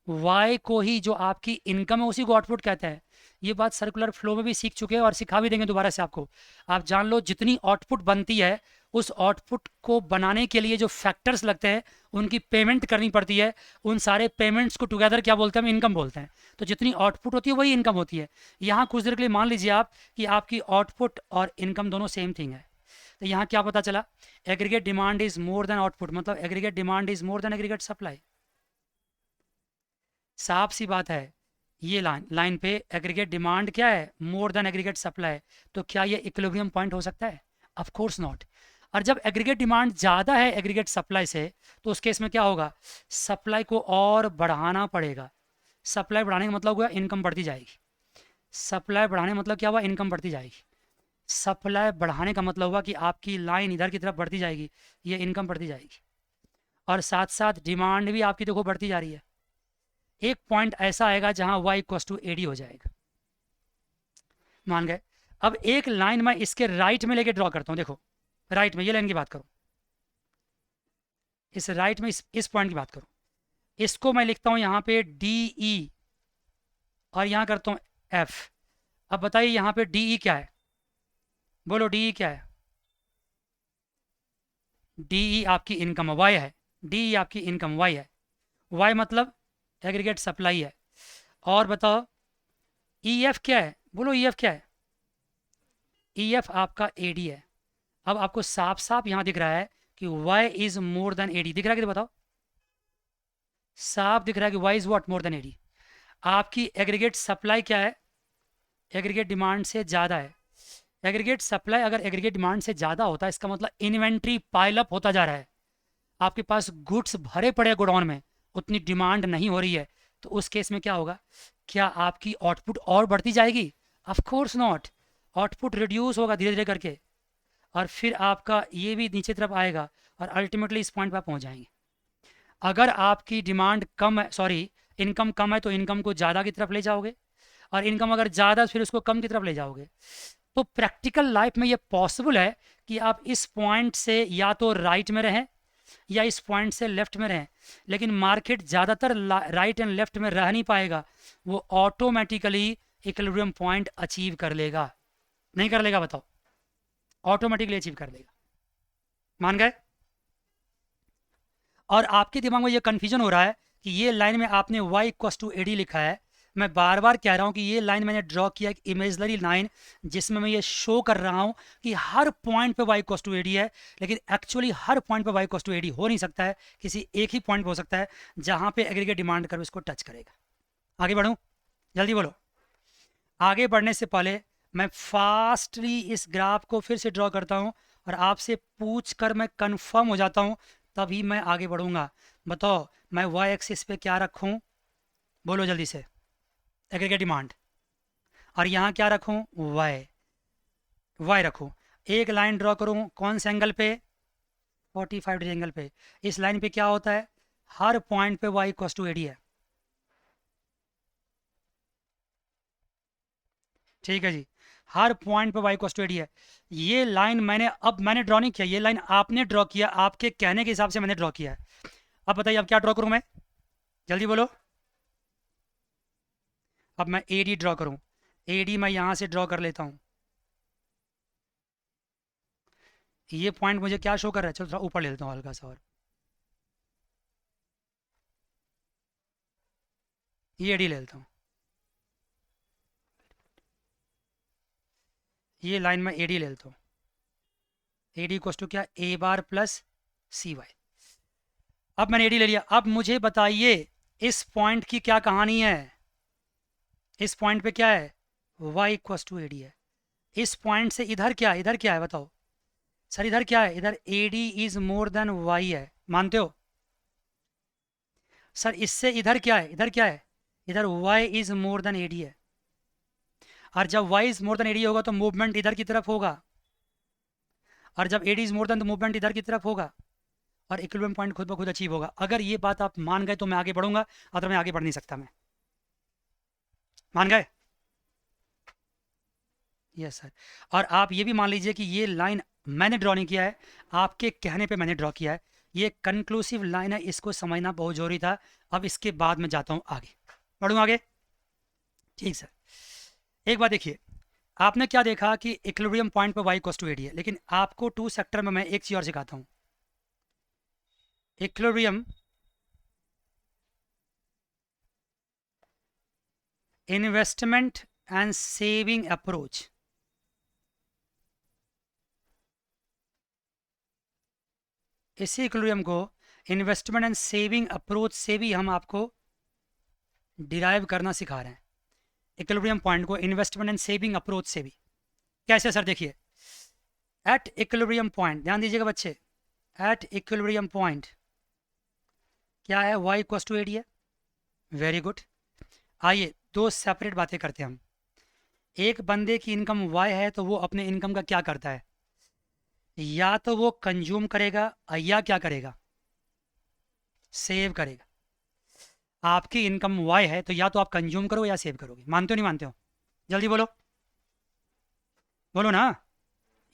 वाई को ही, जो आपकी इनकम है उसी को आउटपुट कहते हैं। ये बात सर्कुलर फ्लो में भी सीख चुके हैं और सिखा भी देंगे दोबारा से आपको। आप जान लो जितनी आउटपुट बनती है, उस आउटपुट को बनाने के लिए जो फैक्टर्स लगते हैं उनकी पेमेंट करनी पड़ती है, उन सारे पेमेंट्स को टुगेदर क्या बोलते हैं? हम इनकम बोलते हैं। तो जितनी आउटपुट होती है वही इनकम होती है। यहाँ कुछ देर के लिए मान लीजिए आप कि आपकी आउटपुट और इनकम दोनों सेम थिंग है, तो यहाँ क्या पता चला, aggregate demand is more than output, मतलब aggregate demand is more than aggregate supply. साफ सी बात है, ये लाइन पे एग्रीगेट डिमांड क्या है, मोर देन एग्रीगेट सप्लाई, तो क्या ये इक्विलिब्रियम पॉइंट हो सकता है? Of course not. और जब एग्रीगेट डिमांड ज़्यादा है एग्रीगेट सप्लाई से, तो उस केस में क्या होगा, सप्लाई को और बढ़ाना पड़ेगा। सप्लाई बढ़ाने का मतलब हुआ इनकम बढ़ती जाएगी। सप्लाई बढ़ाने का मतलब क्या हुआ, इनकम बढ़ती जाएगी। सप्लाई बढ़ाने का मतलब हुआ कि आपकी लाइन इधर की तरफ बढ़ती जाएगी, ये इनकम बढ़ती जाएगी। और साथ साथ डिमांड भी आपकी देखो बढ़ती जा रही है। एक पॉइंट ऐसा आएगा जहां y इक्वस टू एडी हो जाएगा। मान गए? अब एक लाइन मैं इसके राइट में लेके ड्रॉ करता हूं, देखो राइट में, ये लाइन की बात करूं, इस राइट में इस पॉइंट की बात करूं, इसको मैं लिखता हूं यहां पे डी ई, और यहां करता हूं एफ। अब बताइए यहां पे डी ई क्या है, बोलो डी ई क्या है? डी ई आपकी इनकम वाई है, डी ई आपकी इनकम वाई है, वाई मतलब एग्रीगेट सप्लाई है। और बताओ ई एफ क्या है, बोलो ई एफ क्या है? ई एफ आपका ए डी है। अब आपको साफ साफ यहां दिख रहा है कि y is more than AD, दिख रहा है कि बताओ? साफ दिख रहा है कि y is what, more than AD. आपकी एग्रीगेट सप्लाई क्या है, एग्रीगेट डिमांड से ज़्यादा है। एग्रीगेट सप्लाई अगर एग्रीगेट डिमांड से ज़्यादा होता है, इसका मतलब इन्वेंट्री पाइलअप होता जा रहा है, आपके पास गुड्स भरे पड़े गोडाउन में, उतनी डिमांड नहीं हो रही है। तो उस केस में क्या होगा, क्या आपकी आउटपुट और बढ़ती जाएगी? Of course not, output reduce होगा धीरे धीरे करके, और फिर आपका ये भी नीचे तरफ आएगा, और अल्टीमेटली इस पॉइंट पर पहुंच जाएंगे। अगर आपकी डिमांड कम है, सॉरी इनकम कम है, तो इनकम को ज़्यादा की तरफ ले जाओगे, और इनकम अगर ज़्यादा फिर उसको कम की तरफ ले जाओगे। तो प्रैक्टिकल लाइफ में ये पॉसिबल है कि आप इस पॉइंट से या तो राइट में रहें या इस पॉइंट से लेफ्ट में रहें, लेकिन मार्केट ज़्यादातर राइट एंड लेफ्ट में रह नहीं पाएगा, वो ऑटोमेटिकली इक्विलिब्रियम पॉइंट अचीव कर लेगा। नहीं कर लेगा बताओ? ऑटोमेटिकली अचीव कर लेगा। मान गए? और आपके दिमाग में ये कन्फ्यूजन हो रहा है कि ये लाइन में आपने y इक्वस टू एडी लिखा है। मैं बार बार कह रहा हूँ कि ये लाइन मैंने ड्रॉ किया एक इमेजनरी लाइन, जिसमें मैं ये शो कर रहा हूँ कि हर पॉइंट पे y इक्वस टू एडी है, लेकिन एक्चुअली हर पॉइंट पे y इक्वस टू एडी हो नहीं सकता है। किसी एक ही पॉइंट पे हो सकता है जहाँ पे एग्रीगेट डिमांड कर्व इसको टच करेगा। आगे बढ़ूँ? जल्दी बोलो। आगे बढ़ने से पहले मैं फास्टली इस ग्राफ को फिर से ड्रॉ करता हूँ, और आपसे पूछ कर मैं कंफर्म हो जाता हूँ, तभी मैं आगे बढ़ूंगा। बताओ मैं वाई एक्सिस पे क्या रखूँ, बोलो जल्दी से? Aggregate demand. और यहाँ क्या रखूँ, वाई, वाई रखूँ। एक लाइन ड्रॉ करूँ कौन से एंगल पे, 45 डिग्री एंगल पे। इस लाइन पे क्या होता है, हर पॉइंट पे वाई इक्वस टू एडी है। ठीक है जी, हर पॉइंट पे वाई इक्वस टू एडी है। ये लाइन मैंने ड्रॉ नहीं किया, ये लाइन आपने ड्रॉ किया, आपके कहने के हिसाब से मैंने ड्रॉ किया है। अब बताइए अब क्या ड्रॉ करूँ मैं, जल्दी बोलो। अब मैं ए डी ड्रॉ करूँ, ए डी मैं यहाँ से ड्रॉ कर लेता हूँ। ये पॉइंट मुझे क्या शो कर रहा है, चलो थोड़ा ऊपर ले लेता हूँ हल्का सा, और ये डी ले लेता हूँ। ये लाइन में ए डी ले लेता हूँ। ए डी इक्वस टू क्या, ए बार प्लस सी वाई। अब मैंने ए डी ले लिया। अब मुझे बताइए इस पॉइंट की क्या कहानी है, इस पॉइंट पे क्या है, Y equals to A D है। इस पॉइंट से इधर क्या है, इधर क्या है बताओ? सर इधर क्या है, इधर A D is more than Y है, मानते हो? सर इससे इधर क्या है, इधर क्या है, इधर y is more than AD है। और जब y is more than AD होगा तो मूवमेंट इधर की तरफ होगा, और जब एडी इज मोर देन तो मूवमेंट इधर की तरफ होगा, और इक्विलिब्रियम पॉइंट खुद ब खुद अचीव होगा। अगर ये बात आप मान गए तो मैं आगे बढ़ूंगा, अगर मैं आगे बढ़ नहीं सकता। मैं मान गए? Yes sir. और आप ये भी मान लीजिए कि ये लाइन मैंने ड्रॉ नहीं किया है, आपके कहने पे मैंने ड्रॉ किया है। ये कंक्लूसिव लाइन है, इसको समझना बहुत जरूरी था। अब इसके बाद मैं जाता हूँ आगे, बढ़ूँ आगे? ठीक सर। एक बात देखिए, आपने क्या देखा कि इक्विलिब्रियम पॉइंट पे y इक्वस टू एडी है, लेकिन आपको टू सेक्टर में मैं एक चीज़ और सिखाता हूँ। Equilibrium investment and saving approach, इसी इक्विलिब्रियम को इन्वेस्टमेंट एंड सेविंग अप्रोच से भी हम आपको डिराइव करना सिखा रहे हैं। इक्विलिब्रियम पॉइंट को इन्वेस्टमेंट एंड सेविंग अप्रोच से भी। कैसे सर? देखिए, एट इक्विलिब्रियम पॉइंट, ध्यान दीजिएगा बच्चे, एट इक्विलिब्रियम पॉइंट क्या है? y इक्वस टू AD है। Very good. आइए दो सेपरेट बातें करते हैं हम। एक बंदे की इनकम y है तो वो अपने इनकम का क्या करता है? या तो वो कंज्यूम करेगा या क्या करेगा? सेव करेगा। आपकी इनकम y है तो या तो आप कंज्यूम करो या सेव करोगे। मानते हो नहीं मानते हो? जल्दी बोलो, बोलो ना।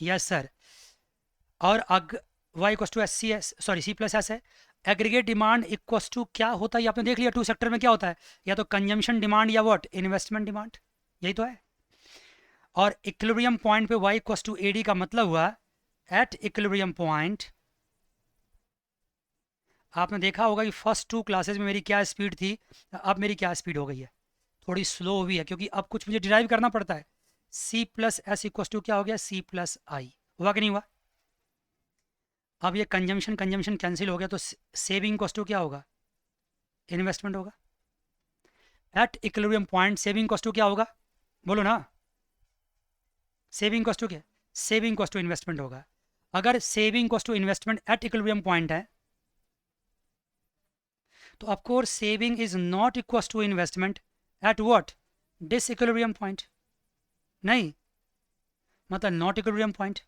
Yes sir. और अग y इक्वस टू SC है, सॉरी C+S है। एग्रीगेट डिमांड इक्वस टू क्या होता है? ये आपने देख लिया, टू सेक्टर में क्या होता है? या तो कंजम्पशन डिमांड या व्हाट? Investment demand. यही तो है। और इक्विलिब्रियम पॉइंट पे y इक्वस टू AD का मतलब हुआ एट इक्विलिब्रियम पॉइंट। आपने देखा होगा कि फर्स्ट 2 क्लासेस में मेरी क्या स्पीड थी, अब मेरी क्या स्पीड हो गई है? थोड़ी स्लो हुई है, क्योंकि अब कुछ मुझे डिराइव करना पड़ता है। C+S इक्वस टू क्या हो गया? C+I। हुआ कि नहीं हुआ? अब ये कंजम्पशन कंजम्पशन कैंसिल हो गया तो सेविंग इक्वस टू क्या होगा? इन्वेस्टमेंट होगा। At equilibrium point saving equals to क्या होगा? बोलो ना। सेविंग इक्वस टू क्या? सेविंग इक्वस टू इन्वेस्टमेंट होगा। अगर saving equals to investment at equilibrium point है तो of course saving is not equals to investment at what? Disequilibrium point. नहीं, मतलब नॉट इक्विलिब्रियम पॉइंट।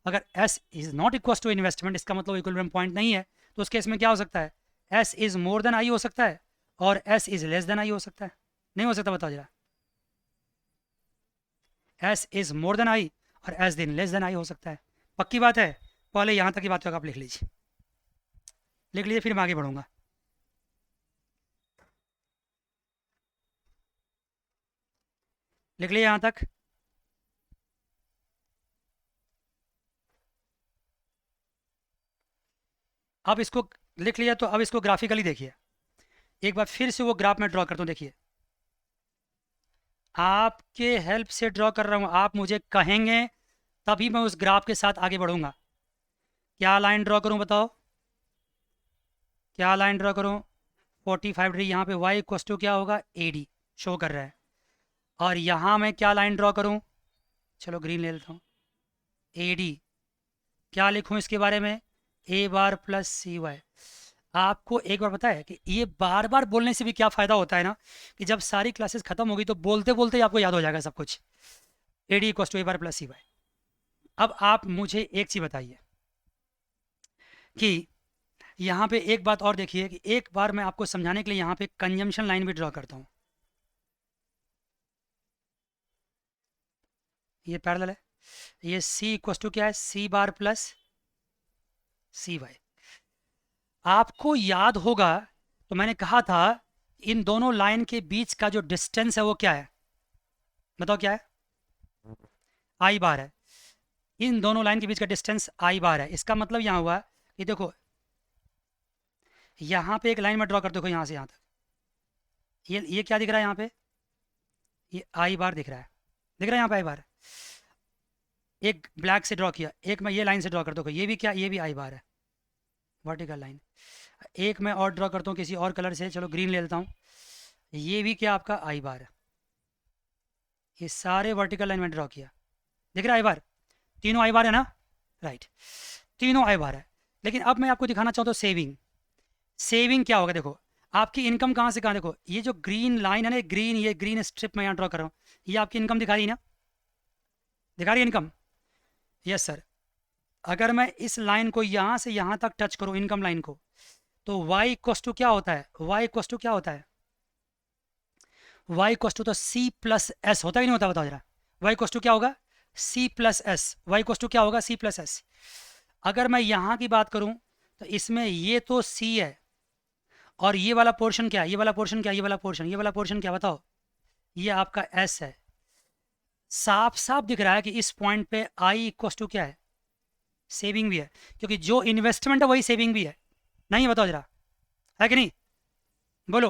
अगर S is not equals to investment, इसका मतलब इक्विलिब्रियम पॉइंट नहीं है, तो उस केस में क्या हो सकता है? S is more then I हो सकता है और S is less than I हो सकता है। नहीं हो सकता? बताओ जरा। S is more then I और S दिन लेस देन I हो सकता है। पक्की बात है? पहले यहाँ तक की बात आप लिख लीजिए, लिख लीजिए, फिर मैं आगे बढ़ूंगा। लिख लीजिए यहाँ तक। अब इसको लिख लिया तो अब इसको ग्राफिकली देखिए। एक बार फिर से वो ग्राफ में ड्रॉ करता हूँ। देखिए, आपके हेल्प से ड्रॉ कर रहा हूँ, आप मुझे कहेंगे तभी मैं उस ग्राफ के साथ आगे बढ़ूंगा। क्या लाइन ड्रॉ करूँ बताओ? क्या लाइन ड्रॉ करूँ? 45 डिग्री। यहाँ पे y इक्वस टू क्या होगा? AD शो कर रहा है। और यहाँ मैं क्या लाइन ड्रॉ करूँ? चलो ग्रीन ले लेता हूँ। AD क्या लिखूँ इसके बारे में? A bar plus CY। आपको एक बार पता है कि ये बार बार बोलने से भी क्या फ़ायदा होता है ना, कि जब सारी क्लासेस खत्म होगी तो बोलते बोलते ही आपको याद हो जाएगा सब कुछ। AD equals to A bar plus CY। अब आप मुझे एक चीज़ बताइए कि यहाँ पे एक बात और देखिए, कि एक बार मैं आपको समझाने के लिए यहाँ पे कंजम्पशन लाइन भी ड्रॉ करता हूँ। ये पैरेलल है। ये C इक्वस टू क्या है? C bar plus CY। आपको याद होगा तो मैंने कहा था इन दोनों लाइन के बीच का जो डिस्टेंस है वो क्या है? बताओ क्या है? I बार है। इन दोनों लाइन के बीच का डिस्टेंस I बार है। इसका मतलब यहाँ हुआ कि देखो, यहाँ पे एक लाइन में ड्रॉ कर, देखो यहाँ से यहाँ तक, ये क्या दिख रहा है यहाँ पे? ये I बार दिख रहा है। दिख रहा है यहाँ पे I बार? एक ब्लैक से ड्रॉ किया, एक मैं ये लाइन से ड्रॉ कर, देखो ये भी क्या? ये भी I बार है, वर्टिकल लाइन। एक मैं और ड्रॉ करता हूँ किसी और कलर से, चलो ग्रीन ले लेता हूँ। ये भी क्या? आपका I बार है। ये सारे वर्टिकल लाइन में ड्रॉ किया, दिख रहा है I बार? तीनों I बार है ना? राइट, तीनों I बार है। लेकिन अब मैं आपको दिखाना चाहता हूँ सेविंग। सेविंग क्या होगा? देखो, आपकी इनकम कहाँ से कहाँ, देखो ये जो ग्रीन लाइन है ना, ग्रीन, ये ग्रीन स्ट्रिप मैं यहाँ ड्रॉ कर रहा हूँ, ये आपकी इनकम दिखा रही है ना? दिखा रही है इनकम? Yes sir. अगर मैं इस लाइन को यहाँ से यहाँ तक टच करूँ, इनकम लाइन को, तो y इक्वस टू क्या होता है? y इक्वस टू क्या होता है? y इक्वस टू तो C+S होता ही नहीं होता? बताओ जरा। y इक्वस टू क्या होगा? C+S। y इक्वस टू क्या होगा? C+S। अगर मैं यहाँ की बात करूँ तो इसमें ये तो C है, और ये वाला पोर्शन क्या है? ये वाला पोर्शन क्या? ये वाला पोर्शन, ये वाला पोर्शन क्या? बताओ। ये आपका S है। साफ साफ दिख रहा है कि इस पॉइंट पे I इक्वस टू क्या है? सेविंग भी है, क्योंकि जो इन्वेस्टमेंट है वही सेविंग भी है। नहीं? बताओ जरा, है कि नहीं? बोलो।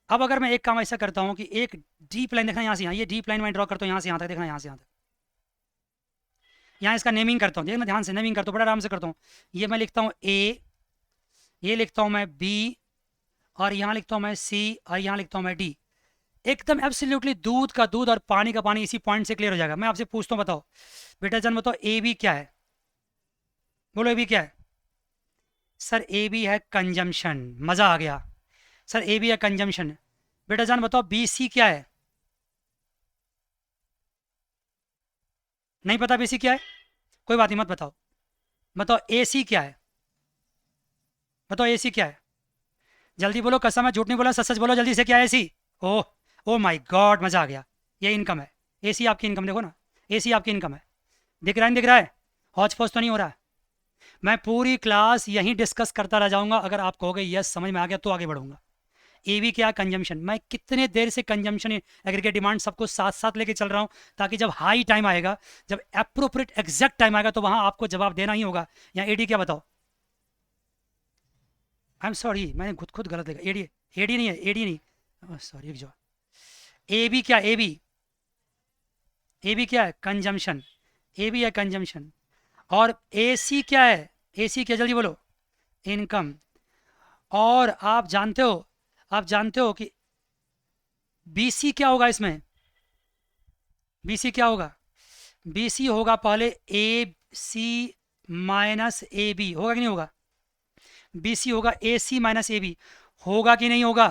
अब अगर मैं एक काम ऐसा करता हूँ कि एक डीप लाइन, देखना यहाँ से यहाँ, ये डीप लाइन मैं ड्रॉ करता हूँ यहाँ से यहाँ तक, देखना यहाँ से यहाँ तक, यहाँ इसका नेमिंग करता हूँ, देखना ध्यान से, नेमिंग करता हूँ, बड़ा आराम से करता हूँ। ये मैं लिखता हूँ ए, ये लिखता हूँ मैं बी, और यहाँ लिखता हूँ मैं सी, और यहाँ लिखता हूँ मैं डी। एकदम एब्सोल्युटली दूध का दूध और पानी का पानी इसी पॉइंट से क्लियर हो जाएगा। मैं आपसे पूछता हूँ, बताओ बेटा जान, बताओ ए बी क्या है? बोलो ए बी क्या है? सर ए बी है कंजम्पशन। मज़ा आ गया सर, ए बी है कंजम्पशन। बेटा जान बताओ बी सी क्या है? नहीं पता बी सी क्या है? कोई बात नहीं, मत बताओ। बताओ ए सी क्या है? बताओ ए सी क्या है? जल्दी बोलो, कसम है झूठ नहीं बोला, सच सच बोलो जल्दी से, क्या है ए सी? ओह, ओ माय गॉड, मज़ा आ गया। ये इनकम है, ए सी आपकी इनकम, देखो ना, ए सी आपकी इनकम है। दिख रहा है, नहीं दिख रहा है? हौच पौच तो नहीं हो रहा है? मैं पूरी क्लास यहीं डिस्कस करता रह जाऊंगा, अगर आप कहोगे यस समझ में आ गया तो आगे बढ़ूंगा। ए बी क्या? कंजम्पशन। मैं कितने देर से कंजम्पशन, एग्रीगेट डिमांड सबको साथ साथ लेके चल रहा हूँ, ताकि जब हाई टाइम आएगा, जब अप्रोप्रिएट एग्जैक्ट टाइम आएगा, तो वहां आपको जवाब देना ही होगा। यहाँ एडी क्या बताओ? आई एम सॉरी, मैंने खुद खुद गलत लिखा, एडी, एडी नहीं है, एडी नहीं, सॉरी। जो ए बी क्या? ए बी, ए बी क्या है? कंजम्पशन। ए बी है कंजम्पशन। और ए सी क्या है? ए सी क्या, जल्दी बोलो? इनकम। और आप जानते हो कि बी सी क्या होगा इसमें? बी सी क्या होगा? बी सी होगा पहले ए सी माइनस ए बी, होगा कि नहीं होगा? बी सी होगा ए सी माइनस ए बी, होगा कि नहीं होगा?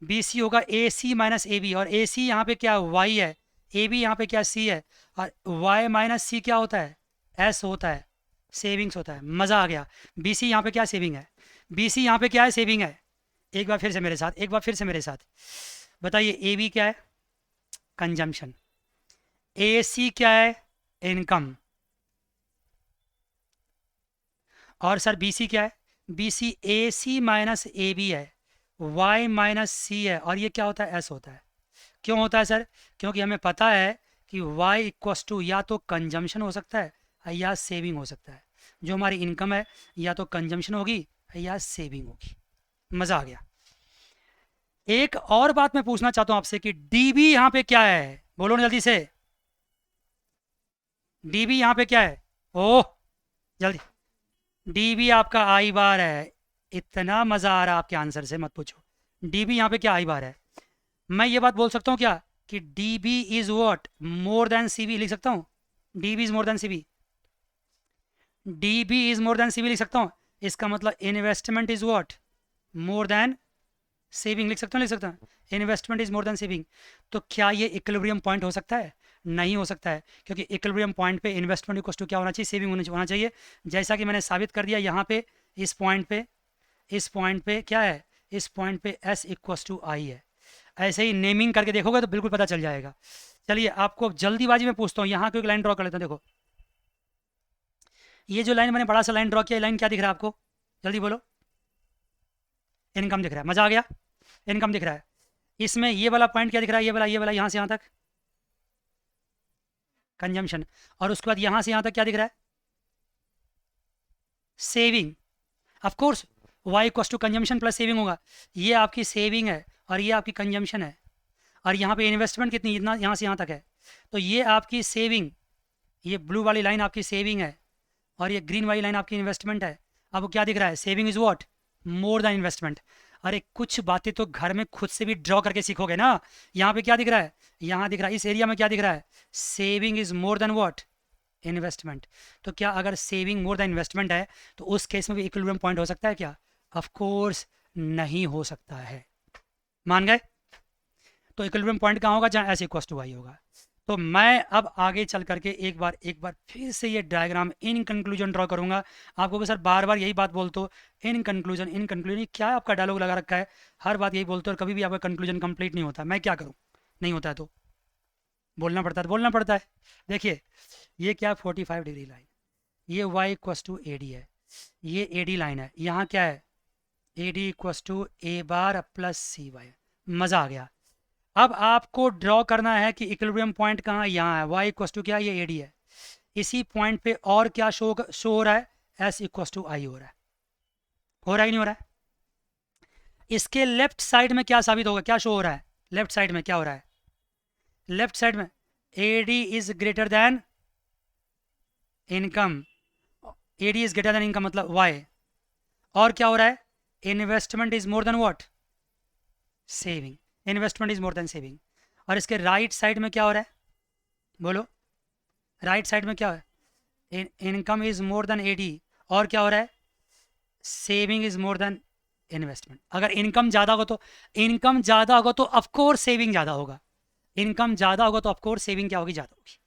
बी सी होगा ए सी माइनस ए बी, और ए सी यहाँ पे क्या? वाई है, ए बी यहाँ पे क्या? सी है, और वाई माइनस सी क्या होता है? एस होता है, सेविंग्स होता है। मज़ा आ गया। बी सी यहाँ पे क्या? सेविंग है। बी सी यहाँ पे क्या है? सेविंग है। एक बार फिर से मेरे साथ, एक बार फिर से मेरे साथ बताइए, ए बी क्या है? कंजम्पशन। ए सी क्या है? इनकम। और सर बी सी क्या है? B C A C minus A B है, वाई माइनस सी है, और ये क्या होता है? एस होता है। क्यों होता है सर? क्योंकि हमें पता है कि वाई इक्वस टू या तो कंजम्पशन हो सकता है या सेविंग हो सकता है। जो हमारी इनकम है, या तो कंजम्पशन होगी या सेविंग होगी। मज़ा आ गया। एक और बात मैं पूछना चाहता हूं आपसे कि डीबी यहाँ पे क्या है? बोलो ना जल्दी से, डीबी यहाँ पे क्या है? ओह, जल्दी। डीबी आपका आई बार है। इतना मज़ा आ रहा है आपके आंसर से, मत पूछो। डीबी यहाँ पे क्या? आई बार है। मैं ये बात बोल सकता हूँ क्या कि dB is what? More then CB लिख सकता हूँ? DB is more then CB, dB is more then CB लिख सकता हूँ। इसका मतलब investment is what? More than saving लिख सकता हूँ, लिख सकता हूँ। Investment is more than saving. तो क्या ये इक्विलिब्रियम पॉइंट हो सकता है? नहीं हो सकता है, क्योंकि इक्विलिब्रियम पॉइंट पे इन्वेस्टमेंट इक्वल टू क्या होना चाहिए? सेविंग होना चाहिए। जैसा कि मैंने साबित कर दिया यहाँ पे, इस पॉइंट पे, इस पॉइंट पे क्या है? इस पॉइंट पे एस इक्वस टू आई है। ऐसे ही नेमिंग करके देखोगे तो बिल्कुल पता चल जाएगा। चलिए, आपको जल्दीबाजी में पूछता हूँ, यहाँ कोई लाइन ड्रॉ कर लेता हूँ। देखो, ये जो लाइन मैंने बड़ा सा लाइन ड्रॉ किया, लाइन क्या दिख रहा है आपको? जल्दी बोलो। इनकम दिख रहा है। मज़ा आ गया, इनकम दिख रहा है। इसमें ये वाला पॉइंट क्या दिख रहा है? ये वाला यहाँ से यहाँ तक कंजम्पशन, और उसके बाद यहाँ से यहाँ तक क्या दिख रहा है? Saving. Of course Y equals to consumption plus saving होगा। ये आपकी सेविंग है और ये आपकी कंजम्पशन है, और यहाँ पे इन्वेस्टमेंट कितनी? इतना, यहाँ से यहाँ तक है। तो ये आपकी सेविंग, ये ब्लू वाली लाइन आपकी सेविंग है, और ये ग्रीन वाली लाइन आपकी इन्वेस्टमेंट है। आपको क्या दिख रहा है? Saving is what? More than investment. अरे कुछ बातें तो घर में खुद से भी ड्रॉ करके सीखोगे ना। यहाँ पे क्या दिख रहा है? यहाँ दिख रहा है, इस एरिया में क्या दिख रहा है? Saving is more than what? Investment. तो क्या अगर सेविंग मोर देन इन्वेस्टमेंट है, तो उस केस में भी इक्विलिब्रियम पॉइंट हो सकता है क्या? ऑफ कोर्स नहीं हो सकता है। मान गए? तो इक्विलिब्रियम पॉइंट कहाँ होगा? जहाँ एस इक्वस टू वाई होगा। तो मैं अब आगे चल करके एक बार फिर से ये डायग्राम इन कंक्लूजन ड्रॉ करूंगा। आपको भी सर बार बार यही बात बोलते हो, इन कंक्लूजन, इन कंक्लूजन, क्या आपका डायलॉग लगा रखा है? हर बात यही बोलते हो, और कभी भी आपका कंक्लूजन कंप्लीट नहीं होता। मैं क्या करूँ? नहीं होता है तो बोलना पड़ता है, तो बोलना पड़ता है। देखिए, ये क्या? 45 डिग्री लाइन, ये Y equals to A D है, ये ए डी लाइन है। यहाँ क्या है? A D equals to A bar plus C Y. मज़ा आ गया। अब आपको ड्रॉ करना है कि इक्विलिब्रियम पॉइंट कहाँ है? यहाँ है। वाई इक्वस टू क्या? ये ए डी है। इसी पॉइंट पे और क्या शो हो रहा है? एस इक्वस टू आई हो रहा है। हो रहा है कि नहीं हो रहा है? इसके लेफ्ट साइड में क्या साबित होगा? क्या शो हो रहा है लेफ्ट साइड में? क्या हो रहा है लेफ्ट साइड में? A D is greater than income, AD is greater than income मतलब वाई, और क्या हो रहा है, investment is more than what, saving, investment is more than saving. और इसके राइट साइड में क्या हो रहा है, बोलो, राइट साइड में क्या है, income is more than AD, और क्या हो रहा है, saving is more than investment. अगर इनकम ज़्यादा होगा तो, इनकम ज़्यादा होगा तो ऑफकोर्स सेविंग ज़्यादा होगा, इनकम ज़्यादा होगा तो ऑफकोर्स सेविंग क्या होगी, ज़्यादा होगी।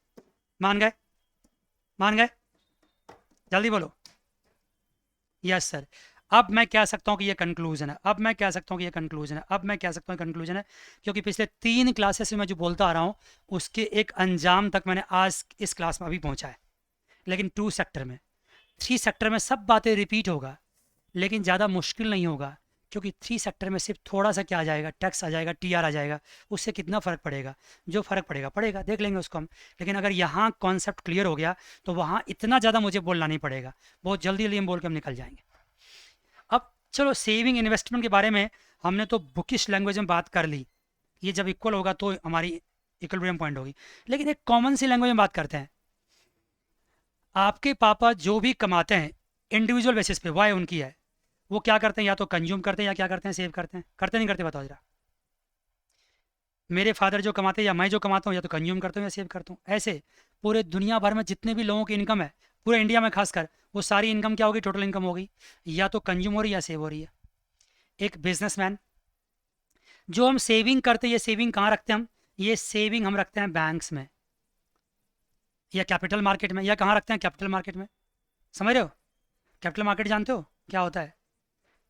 मान गए, मान गए, जल्दी बोलो, यस सर। अब मैं कह सकता हूँ कि ये कंक्लूजन है, अब मैं कह सकता हूँ कि ये कंक्लूजन है, अब मैं कह सकता हूँ कंक्लूजन है, क्योंकि पिछले 3 क्लासेस में मैं जो बोलता आ रहा हूँ उसके एक अंजाम तक मैंने आज इस क्लास में अभी पहुँचा है। लेकिन 2 सेक्टर में, 3 सेक्टर में सब बातें रिपीट होगा, लेकिन ज़्यादा मुश्किल नहीं होगा, क्योंकि 3 सेक्टर में सिर्फ थोड़ा सा क्या आ जाएगा, टैक्स आ जाएगा, टीआर आ जाएगा, उससे कितना फ़र्क पड़ेगा, जो फ़र्क पड़ेगा पड़ेगा, देख लेंगे उसको हम। लेकिन अगर यहाँ कॉन्सेप्ट क्लियर हो गया तो वहाँ इतना ज़्यादा मुझे बोलना नहीं पड़ेगा, बहुत जल्दी जल्दी हम बोल के हम निकल जाएंगे। अब चलो, सेविंग इन्वेस्टमेंट के बारे में हमने तो बुकिश लैंग्वेज में बात कर ली, ये जब इक्वल होगा तो हमारी इक्विलिब्रियम पॉइंट होगी। लेकिन एक कॉमन सी लैंग्वेज में बात करते हैं। आपके पापा जो भी कमाते हैं इंडिविजुअल बेसिस पे, वाई उनकी है, वो क्या करते हैं, या तो कंज्यूम करते हैं या क्या करते हैं, सेव करते हैं, करते नहीं करते, बताओ जरा। मेरे फादर जो कमाते हैं या मैं जो कमाता हूँ, या तो कंज्यूम करता हूँ या सेव करता हूँ। ऐसे पूरे दुनिया भर में जितने भी लोगों की इनकम है, पूरे इंडिया में खासकर, वो सारी इनकम क्या होगी, टोटल इनकम होगी, या तो कंज्यूम हो रही है या सेव हो रही है। एक बिजनेसमैन, जो हम सेविंग करते हैं, ये सेविंग कहाँ रखते हैं हम, ये सेविंग हम रखते हैं बैंक्स में या कैपिटल मार्केट में, या कहाँ रखते हैं, कैपिटल मार्केट में। समझ रहे हो, कैपिटल मार्केट जानते हो क्या होता है,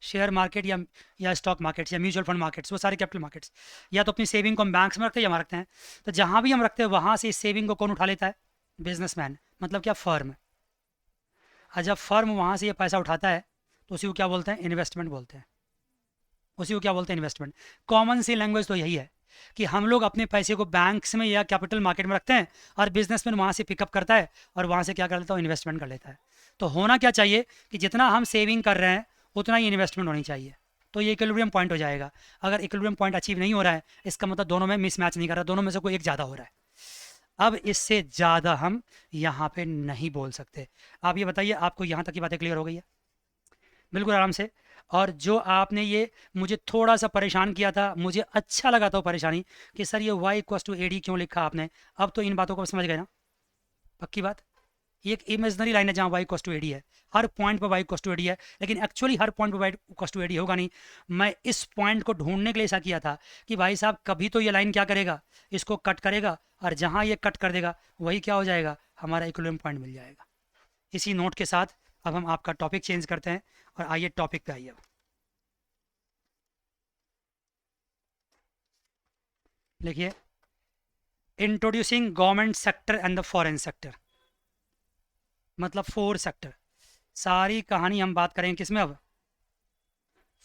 शेयर मार्केट या स्टॉक मार्केट्स या म्यूचुअल फंड मार्केट्स, वो सारे कैपिटल मार्केट्स। या तो अपनी सेविंग को हम बैंक्स में रखते हैं या वहाँ रखते हैं। तो जहाँ भी हम रखते हैं वहाँ से इस सेविंग को कौन उठा लेता है, बिजनेसमैन, मतलब क्या, फर्म। और जब फर्म वहाँ से ये पैसा उठाता है तो उसी को क्या बोलते हैं, इन्वेस्टमेंट बोलते हैं, उसी को क्या बोलते हैं, इन्वेस्टमेंट। कॉमन सी लैंग्वेज तो यही है कि हम लोग अपने पैसे को बैंक्स में या कैपिटल मार्केट में रखते हैं, और बिजनेसमैन वहाँ से पिकअप करता है और वहाँ से क्या कर लेता है, इन्वेस्टमेंट कर लेता है। तो होना क्या चाहिए कि जितना हम सेविंग कर रहे हैं उतना ही इन्वेस्टमेंट होनी चाहिए, तो ये इक्विलिब्रियम पॉइंट हो जाएगा। अगर इक्विलिब्रियम पॉइंट अचीव नहीं हो रहा है, इसका मतलब दोनों में मिसमैच नहीं कर रहा, दोनों में से कोई एक ज़्यादा हो रहा है। अब इससे ज़्यादा हम यहाँ पे नहीं बोल सकते। आप ये बताइए, आपको यहाँ तक की बातें क्लियर हो गई है, बिल्कुल आराम से। और जो आपने ये मुझे थोड़ा सा परेशान किया था, मुझे अच्छा लगा था वो परेशानी, कि सर ये y इक्वस टू AD क्यों लिखा आपने, अब तो इन बातों को समझ गए ना, पक्की बात। ये एक इमेजनरी लाइन है जहाँ y इक्वस टू AD है, हर पॉइंट पर y इक्वस टू AD है, लेकिन एक्चुअली हर पॉइंट पर y इक्वस टू AD होगा नहीं। मैं इस पॉइंट को ढूंढने के लिए ऐसा किया था कि भाई साहब कभी तो ये लाइन क्या करेगा, इसको कट करेगा, और जहाँ ये कट कर देगा वही क्या हो जाएगा, हमारा इक्विलिब्रियम पॉइंट मिल जाएगा। इसी नोट के साथ अब हम आपका टॉपिक चेंज करते हैं, और आइए टॉपिक पे आइए। अब देखिए, introducing government sector and the foreign sector, मतलब 4 सेक्टर। सारी कहानी हम बात करेंगे किसमें, अब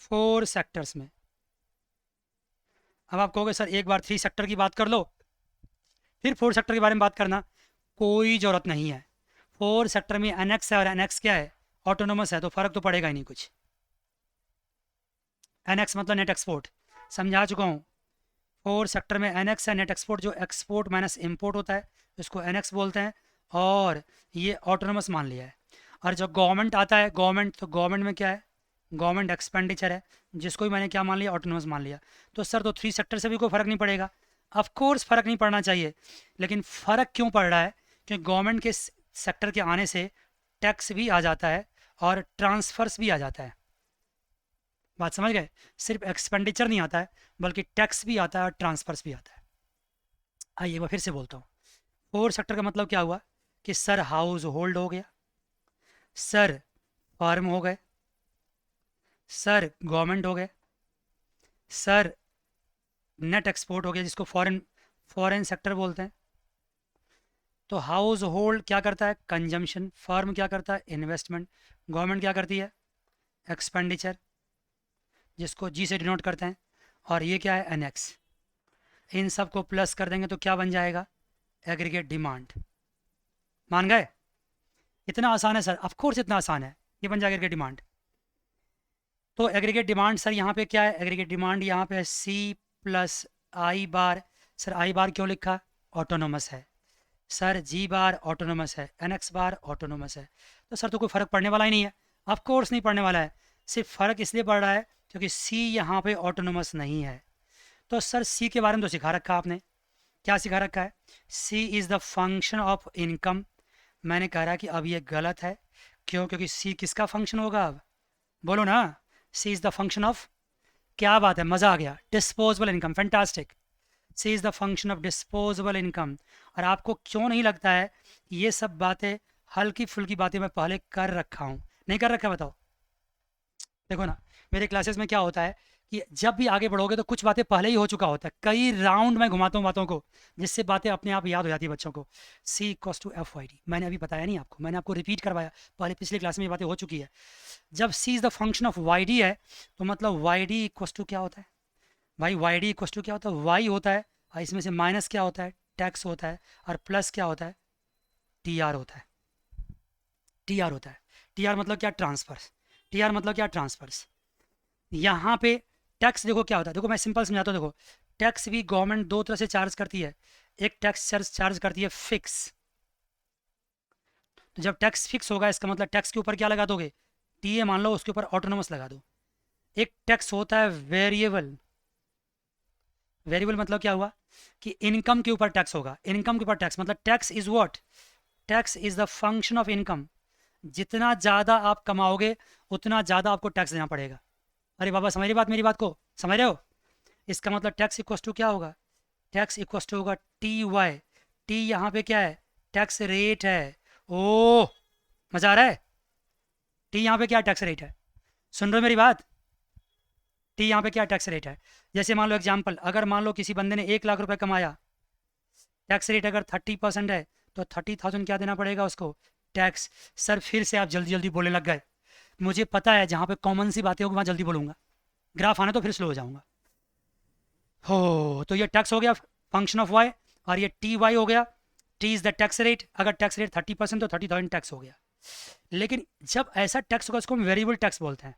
4 सेक्टर्स में। अब आप कहोगे सर एक बार 3 सेक्टर की बात कर लो फिर 4 सेक्टर के बारे में बात करना, कोई ज़रूरत नहीं है। 4 सेक्टर में एनेक्स है, और एनेक्स क्या है, ऑटोनोमस है, तो फ़र्क तो पड़ेगा ही नहीं कुछ। एनेक्स मतलब नेट एक्सपोर्ट, समझा चुका हूँ। 4 सेक्टर में एनेक्स है, नेट एक्सपोर्ट, जो एक्सपोर्ट माइनस इम्पोर्ट होता है उसको एनेक्स बोलते हैं, और ये ऑटोनोमस मान लिया है। और जब गवर्नमेंट आता है, गवर्नमेंट, तो गवर्नमेंट में क्या है, गवर्नमेंट एक्सपेंडिचर है, जिसको भी मैंने क्या मान लिया, ऑटोनोमस मान लिया। तो सर तो 3 सेक्टर से भी कोई फ़र्क नहीं पड़ेगा, ऑफ कोर्स फ़र्क नहीं पड़ना चाहिए। लेकिन फ़र्क क्यों पड़ रहा है, क्योंकि गवर्नमेंट के सेक्टर के आने से टैक्स भी आ जाता है और ट्रांसफर्स भी आ जाता है। बात समझ गए, सिर्फ एक्सपेंडिचर नहीं आता है, बल्कि टैक्स भी आता है और ट्रांसफर्स भी आता है। आइए एक बार फिर से बोलता हूँ। 4 सेक्टर का मतलब क्या हुआ, कि सर हाउस होल्ड हो गया, सर फार्म हो गए, सर गवर्नमेंट हो गए, सर नेट एक्सपोर्ट हो गया, जिसको फॉरेन फॉरेन सेक्टर बोलते हैं। तो हाउस होल्ड क्या करता है, कंजम्पशन, फर्म क्या करता है, इन्वेस्टमेंट, गवर्नमेंट क्या करती है, एक्सपेंडिचर, जिसको जी से डिनोट करते हैं, और ये क्या है, एनेक्स। इन सब को प्लस कर देंगे तो क्या बन जाएगा, एग्रीगेट डिमांड। मान गए, इतना आसान है सर, ऑफ कोर्स इतना आसान है, ये बन जाएगा एग्रीगेट डिमांड। तो एग्रीगेट डिमांड सर यहाँ पे क्या है, एग्रीगेट डिमांड यहाँ पे C plus I bar. Sir I bar क्यों लिखा, ऑटोनोमस है, सर जी बार ऑटोनोमस है, एन एक्स बार ऑटोनोमस है, तो सर तो कोई फ़र्क पड़ने वाला ही नहीं है। ऑफ कोर्स नहीं पड़ने वाला है, सिर्फ फ़र्क इसलिए पड़ रहा है क्योंकि सी यहाँ पे ऑटोनोमस नहीं है। तो सर सी के बारे में तो सिखा रखा आपने, क्या सिखा रखा है? C is the function of income. मैंने कह रहा कि अब ये गलत है। क्यों? क्योंकि सी किसका फंक्शन होगा अब? बोलो ना। C is the function of, क्या बात है, मज़ा आ गया, disposable income, fantastic. C is the function of disposable income. और आपको क्यों नहीं लगता है ये सब बातें, हल्की फुल्की बातें मैं पहले कर रखा हूँ? नहीं कर रखा? बताओ। देखो ना, मेरे क्लासेस में क्या होता है कि जब भी आगे बढ़ोगे तो कुछ बातें पहले ही हो चुका होता है, कई राउंड में घुमाता हूँ बातों को, जिससे बातें अपने आप याद हो जाती है बच्चों को। C equals to F Y D, मैंने अभी बताया नहीं आपको, मैंने आपको रिपीट करवाया, पहले पिछले क्लास में ये बातें हो चुकी है। जब C is the function of Y D है तो मतलब वाई डी इक्वस टू क्या होता है भाई? वाई डी इक्वस टू क्या होता है? वाई होता है, और इसमें से माइनस क्या होता है? टैक्स होता है, और प्लस क्या होता है? टी आर होता है। टी आर होता है। टी आर मतलब क्या? ट्रांसफर्स। टी आर मतलब क्या? ट्रांसफर्स। यहाँ पे टैक्स देखो क्या होता है, देखो मैं सिंपल समझाता हूँ। देखो, टैक्स भी गवर्नमेंट दो तरह से चार्ज करती है। एक टैक्स चार्ज करती है फिक्स। तो जब टैक्स फिक्स होगा इसका मतलब टैक्स के ऊपर क्या लगा दोगे? टीए मान लो, उसके ऊपर ऑटोनोमस लगा दो। एक टैक्स होता है वेरिएबल। वेरिएबल मतलब क्या हुआ कि इनकम के ऊपर टैक्स होगा। इनकम के ऊपर टैक्स मतलब tax is what? Tax is the function of income. जितना ज़्यादा आप कमाओगे उतना ज़्यादा आपको टैक्स देना पड़ेगा। अरे बाबा, समझ रही बात, मेरी बात को समझ रहे हो? इसका मतलब टैक्स इक्वस टू क्या होगा? टैक्स इक्वस टू होगा टी वाई। टी यहाँ पे क्या है? टैक्स रेट है। ओ, मजा आ रहा है? टी यहाँ पे क्या टैक्स रेट है? सुन रहे हो मेरी बात? टी यहाँ पे क्या टैक्स रेट है? जैसे मान लो एग्जाम्पल, अगर मान लो किसी बंदे ने 1 लाख रुपए कमाया, टैक्स रेट अगर 30% है तो 30,000 क्या देना पड़ेगा उसको? टैक्स। सर फिर से आप जल्दी जल्दी बोलने लग गए। मुझे पता है जहाँ पे कॉमन सी बातें होगी वहाँ जल्दी बोलूँगा, ग्राफ आना तो फिर स्लो हो जाऊँगा। हो, तो ये टैक्स हो गया फंक्शन ऑफ वाई, और ये टी वाई हो गया। T is the tax rate, अगर टैक्स रेट 30% तो 30,000 टैक्स हो गया। लेकिन जब ऐसा टैक्स होगा उसको हम वेरिएबल टैक्स बोलते हैं,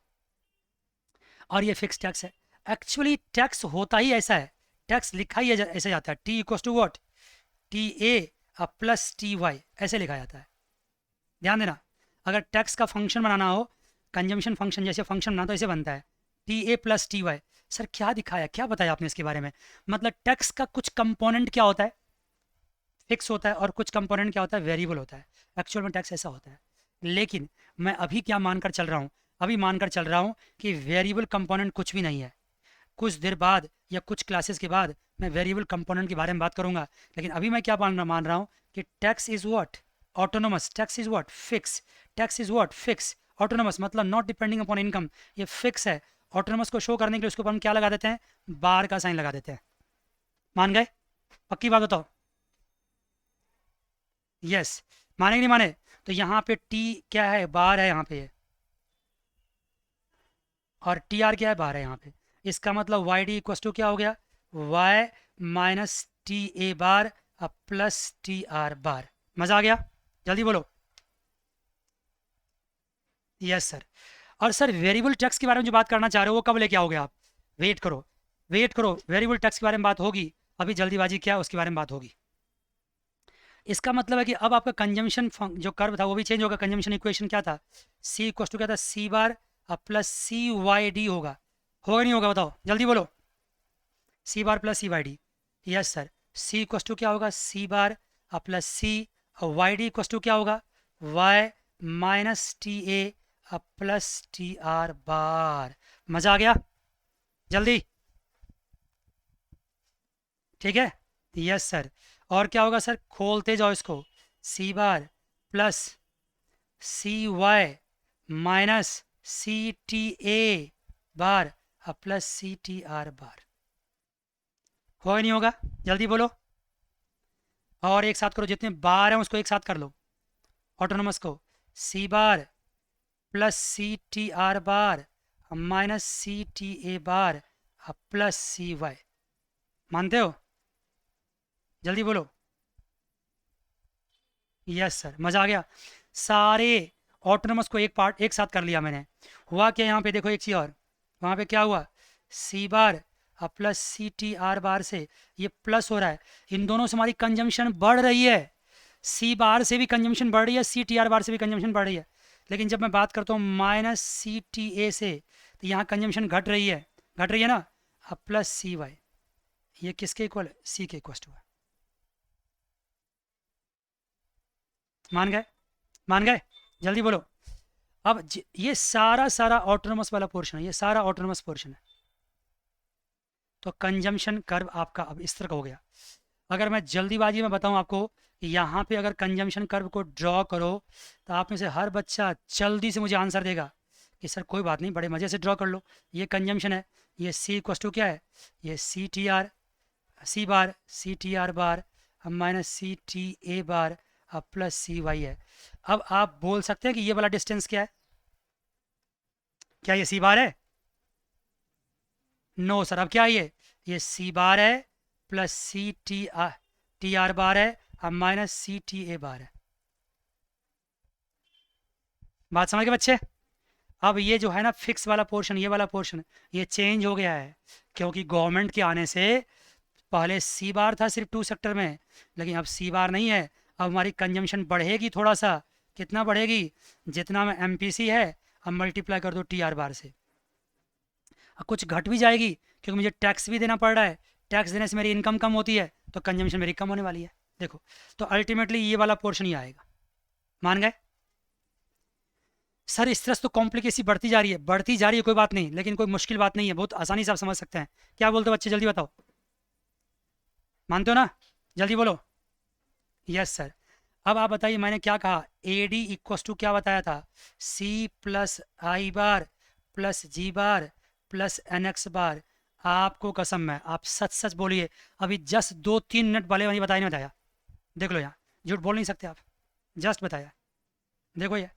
और ये फिक्स टैक्स है। एक्चुअली टैक्स होता ही ऐसा है, टैक्स लिखा ही ऐसे जाता है, T equals to what? T A plus T Y, ऐसे लिखा जाता है। ध्यान देना, अगर टैक्स का फंक्शन बनाना हो, कंजम्पशन फंक्शन जैसे फंक्शन बनाना तो ऐसे बनता है, T A plus T Y. Sir क्या दिखाया, क्या बताया आपने इसके बारे में? मतलब टैक्स का कुछ कंपोनेंट क्या होता है? फिक्स होता है, और कुछ कंपोनेंट क्या होता है? वेरिएबल होता है। एक्चुअल में टैक्स ऐसा होता है। लेकिन मैं अभी क्या मानकर चल रहा हूँ? अभी मानकर चल रहा हूँ कि वेरिएबल कंपोनेंट कुछ भी नहीं है। कुछ देर बाद या कुछ क्लासेस के बाद मैं वेरिएबल कंपोनेंट के बारे में बात करूंगा। लेकिन अभी मैं क्या मान रहा हूँ कि tax is what? Autonomous. Tax is what? Fix. Tax is what? Fix. Autonomous मतलब नॉट डिपेंडिंग अपॉन इनकम, ये फिक्स है। ऑटोनोमस को शो करने के लिए उसके ऊपर हम क्या लगा देते हैं? बार का साइन लगा देते हैं। मान गए? पक्की बात बताओ? यस। माने कि नहीं माने? तो यहाँ पे टी क्या है? बार है यहाँ पे, और टी आर क्या है? बार है यहाँ पे। इसका मतलब वाई डी इक्वस टू क्या हो गया? Y minus T A bar plus T R bar. मजा आ गया? जल्दी बोलो। Yes sir. और सर वेरिएबल टैक्स के बारे में जो बात करना चाह रहे हो वो कब लेके आओगे आप? वेट करो, वेट करो, वेरिएबल टैक्स के बारे में बात होगी। अभी जल्दीबाजी क्या है, उसके बारे में बात होगी। इसका मतलब है कि अब आपका कंजम्पशन जो कर्व था वो भी चेंज होगा। कंजम्पशन इक्वेशन क्या था? सी इक्वस टू क्या था? C bar plus C Y D होगा नहीं होगा? बताओ जल्दी बोलो। C bar plus C Y D. Yes sir. C equals to क्या होगा? सी बार प्लस सी, और वाई डी इक्वस टू क्या होगा? Y minus T A plus T R bar. मजा आ गया? जल्दी, ठीक है। Yes sir. और क्या होगा सर? खोलते जाओ इसको। C bar plus C Y minus C T A bar plus C T R bar. होगा नहीं होगा? जल्दी बोलो। और एक साथ करो, जितने बार हैं उसको एक साथ कर लो, ऑटोनोमस को। C bar plus C T R bar minus C T A bar plus C Y. मानते हो? जल्दी बोलो। Yes sir. मज़ा आ गया? सारे ऑटोनोमस को एक पार्ट एक साथ कर लिया मैंने। हुआ क्या यहाँ पे? देखो एक चीज़ और, वहाँ पे क्या हुआ? C bar plus C T R bar से ये प्लस हो रहा है, इन दोनों से हमारी कंजम्पशन बढ़ रही है। सी बार से भी कंजम्पशन बढ़ रही है, सी टी आर बार से भी कंजम्पशन बढ़ रही है, लेकिन जब मैं बात करता हूँ माइनस सी टी ए से, तो यहाँ कंजम्पशन घट रही है ना। अब प्लस सी वाई, ये किसके इक्वल है, सी के इक्वल टू है। मान गए, मान गए, जल्दी बोलो। अब ये सारा ऑटोनोमस वाला पोर्शन है, ये सारा ऑटोनोमस पोर्शन है। तो कंजम्पशन कर्व आपका अब इस तरह का हो गया। अगर मैं जल्दीबाजी में बताऊं आपको कि यहाँ पे अगर कंजम्पशन कर्व को ड्रॉ करो, तो आप में से हर बच्चा जल्दी से मुझे आंसर देगा कि सर कोई बात नहीं, बड़े मज़े से ड्रॉ कर लो। ये कंजम्पशन है, ये सी इक्वल टू क्या है, ये सी टी आर सी बार सी टी आर बार अब minus C T A bar अब प्लस सी वाई है। अब आप बोल सकते हैं कि ये वाला डिस्टेंस क्या है, क्या ये सी बार है? नो सर, अब क्या है ये सी बार है प्लस टी आर बार है अब माइनस सी टी ए बार है। बात समझ गए बच्चे? अब ये जो है ना फिक्स वाला पोर्शन, ये वाला पोर्शन ये चेंज हो गया है, क्योंकि गवर्नमेंट के आने से पहले सी बार था सिर्फ 2 सेक्टर में, लेकिन अब सी बार नहीं है। अब हमारी कंजम्पशन बढ़ेगी थोड़ा सा, कितना बढ़ेगी, जितना में एमपीसी है अब मल्टीप्लाई कर दो टी आर बार से। अब कुछ घट भी जाएगी क्योंकि मुझे टैक्स भी देना पड़ रहा है, टैक्स देने से मेरी इनकम कम होती है, तो कंजम्पशन मेरी कम होने वाली है। देखो, तो अल्टीमेटली ये वाला पोर्शन ही आएगा। मान गए सर? इस तरह से तो कॉम्प्लिकेसी बढ़ती जा रही है, बढ़ती जा रही है, कोई बात नहीं, लेकिन कोई मुश्किल बात नहीं है, बहुत आसानी से आप समझ सकते हैं। क्या बोलते हो बच्चे, जल्दी बताओ, मानते हो ना? जल्दी बोलो। Yes sir. अब आप बताइए, मैंने क्या कहा, ए डी इक्वस टू क्या बताया था, सी plus I bar plus ji bar plus N X बार। आपको कसम है, आप सच सच बोलिए, अभी जस्ट 2-3 मिनट पहले वही बताया, नहीं बताया? देख लो यहाँ, झूठ बोल नहीं सकते आप, जस्ट बताया, देखो ये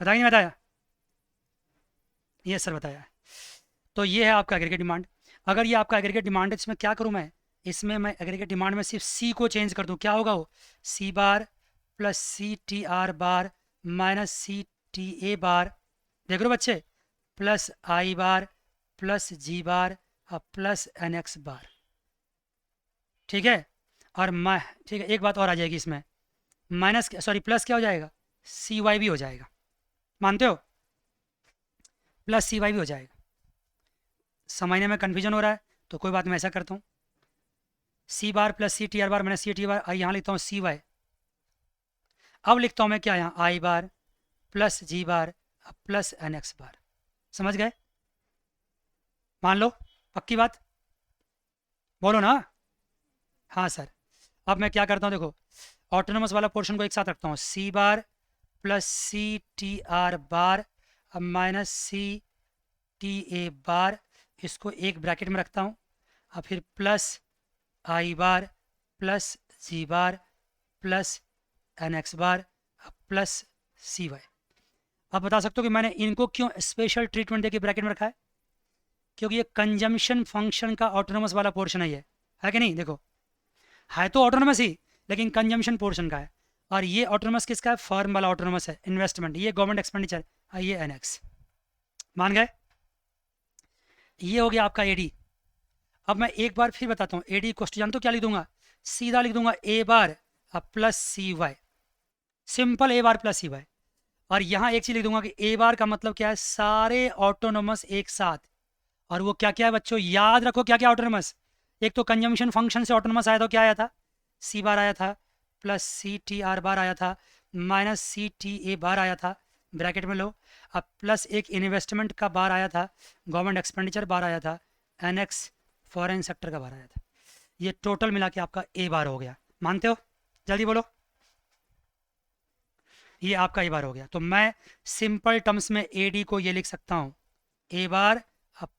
बताया नहीं बताया? ये सर बताया है। तो ये है आपका एग्रीगेट डिमांड। अगर ये आपका एग्रीगेट डिमांड है, इसमें क्या करूँ मैं, इसमें मैं एग्रीगेट डिमांड में सिर्फ सी को चेंज कर दूँ, क्या होगा वो, C bar plus C T R bar minus C T A bar, देख लो बच्चे, प्लस आई बार प्लस जी बार और प्लस एन एक्स बार। ठीक है, और मैं ठीक है, एक बात और आ जाएगी इसमें, माइनस सॉरी प्लस क्या हो जाएगा, सी वाई भी हो जाएगा, मानते हो? प्लस सी वाई भी हो जाएगा। समझने में कन्फ्यूजन हो रहा है तो कोई बात, मैं ऐसा करता हूँ, C bar plus C T R bar मैंने सी टी बार, यहाँ लिखता हूँ सी वाई। अब लिखता हूँ मैं क्या, यहाँ आई बार प्लस जी बार प्लस एन एक्स बार। समझ गए? मान लो, पक्की बात, बोलो ना। हाँ सर। अब मैं क्या करता हूँ, देखो, ऑटोनोमस वाला पोर्शन को एक साथ रखता हूँ, C bar plus C T R bar अब माइनस सी टी ए बार, इसको एक ब्रैकेट में रखता हूँ, और फिर plus I bar plus ji bar plus N X bar plus C Y. आप बता सकते हो कि मैंने इनको क्यों स्पेशल ट्रीटमेंट देके ब्रैकेट में रखा है? क्योंकि ये कंजम्पशन फंक्शन का ऑटोनोमस वाला पोर्शन है, ये है कि नहीं? देखो, है तो ऑटोनोमस ही, लेकिन कंजम्पशन पोर्शन का है। और ये ऑटोनोमस किसका है, फर्म वाला ऑटोनोमस है, इन्वेस्टमेंट, ये गवर्नमेंट एक्सपेंडिचर, ये एन एक्स। मान गए? ये हो गया आपका एडी। अब मैं एक बार फिर बताता हूँ, एडी क्वेश्चन जानते हो क्या लिख दूंगा, सीधा लिख दूंगा ए bar plus C Y, simple ए बार प्लस सी वाई। और यहाँ एक चीज लिख दूंगा कि ए बार का मतलब क्या है, सारे ऑटोनोमस एक साथ। और वो क्या क्या है बच्चों, याद रखो क्या क्या ऑटोनोमस। एक तो कंजम्पशन फंक्शन से ऑटोनोमस आया था, क्या आया था, सी बार आया था plus C T R bar आया था माइनस सी टी ए बार आया था, ब्रैकेट में लो, अब प्लस एक इन्वेस्टमेंट का बार आया था, गवर्नमेंट एक्सपेंडिचर बार आया था, एन एक्स फॉरेन सेक्टर का बार आया था। ये टोटल मिला के आपका ए बार हो गया, मानते हो? जल्दी बोलो। ये आपका ए बार हो गया। तो मैं सिंपल टर्म्स में ए डी को ये लिख सकता हूँ, ए बार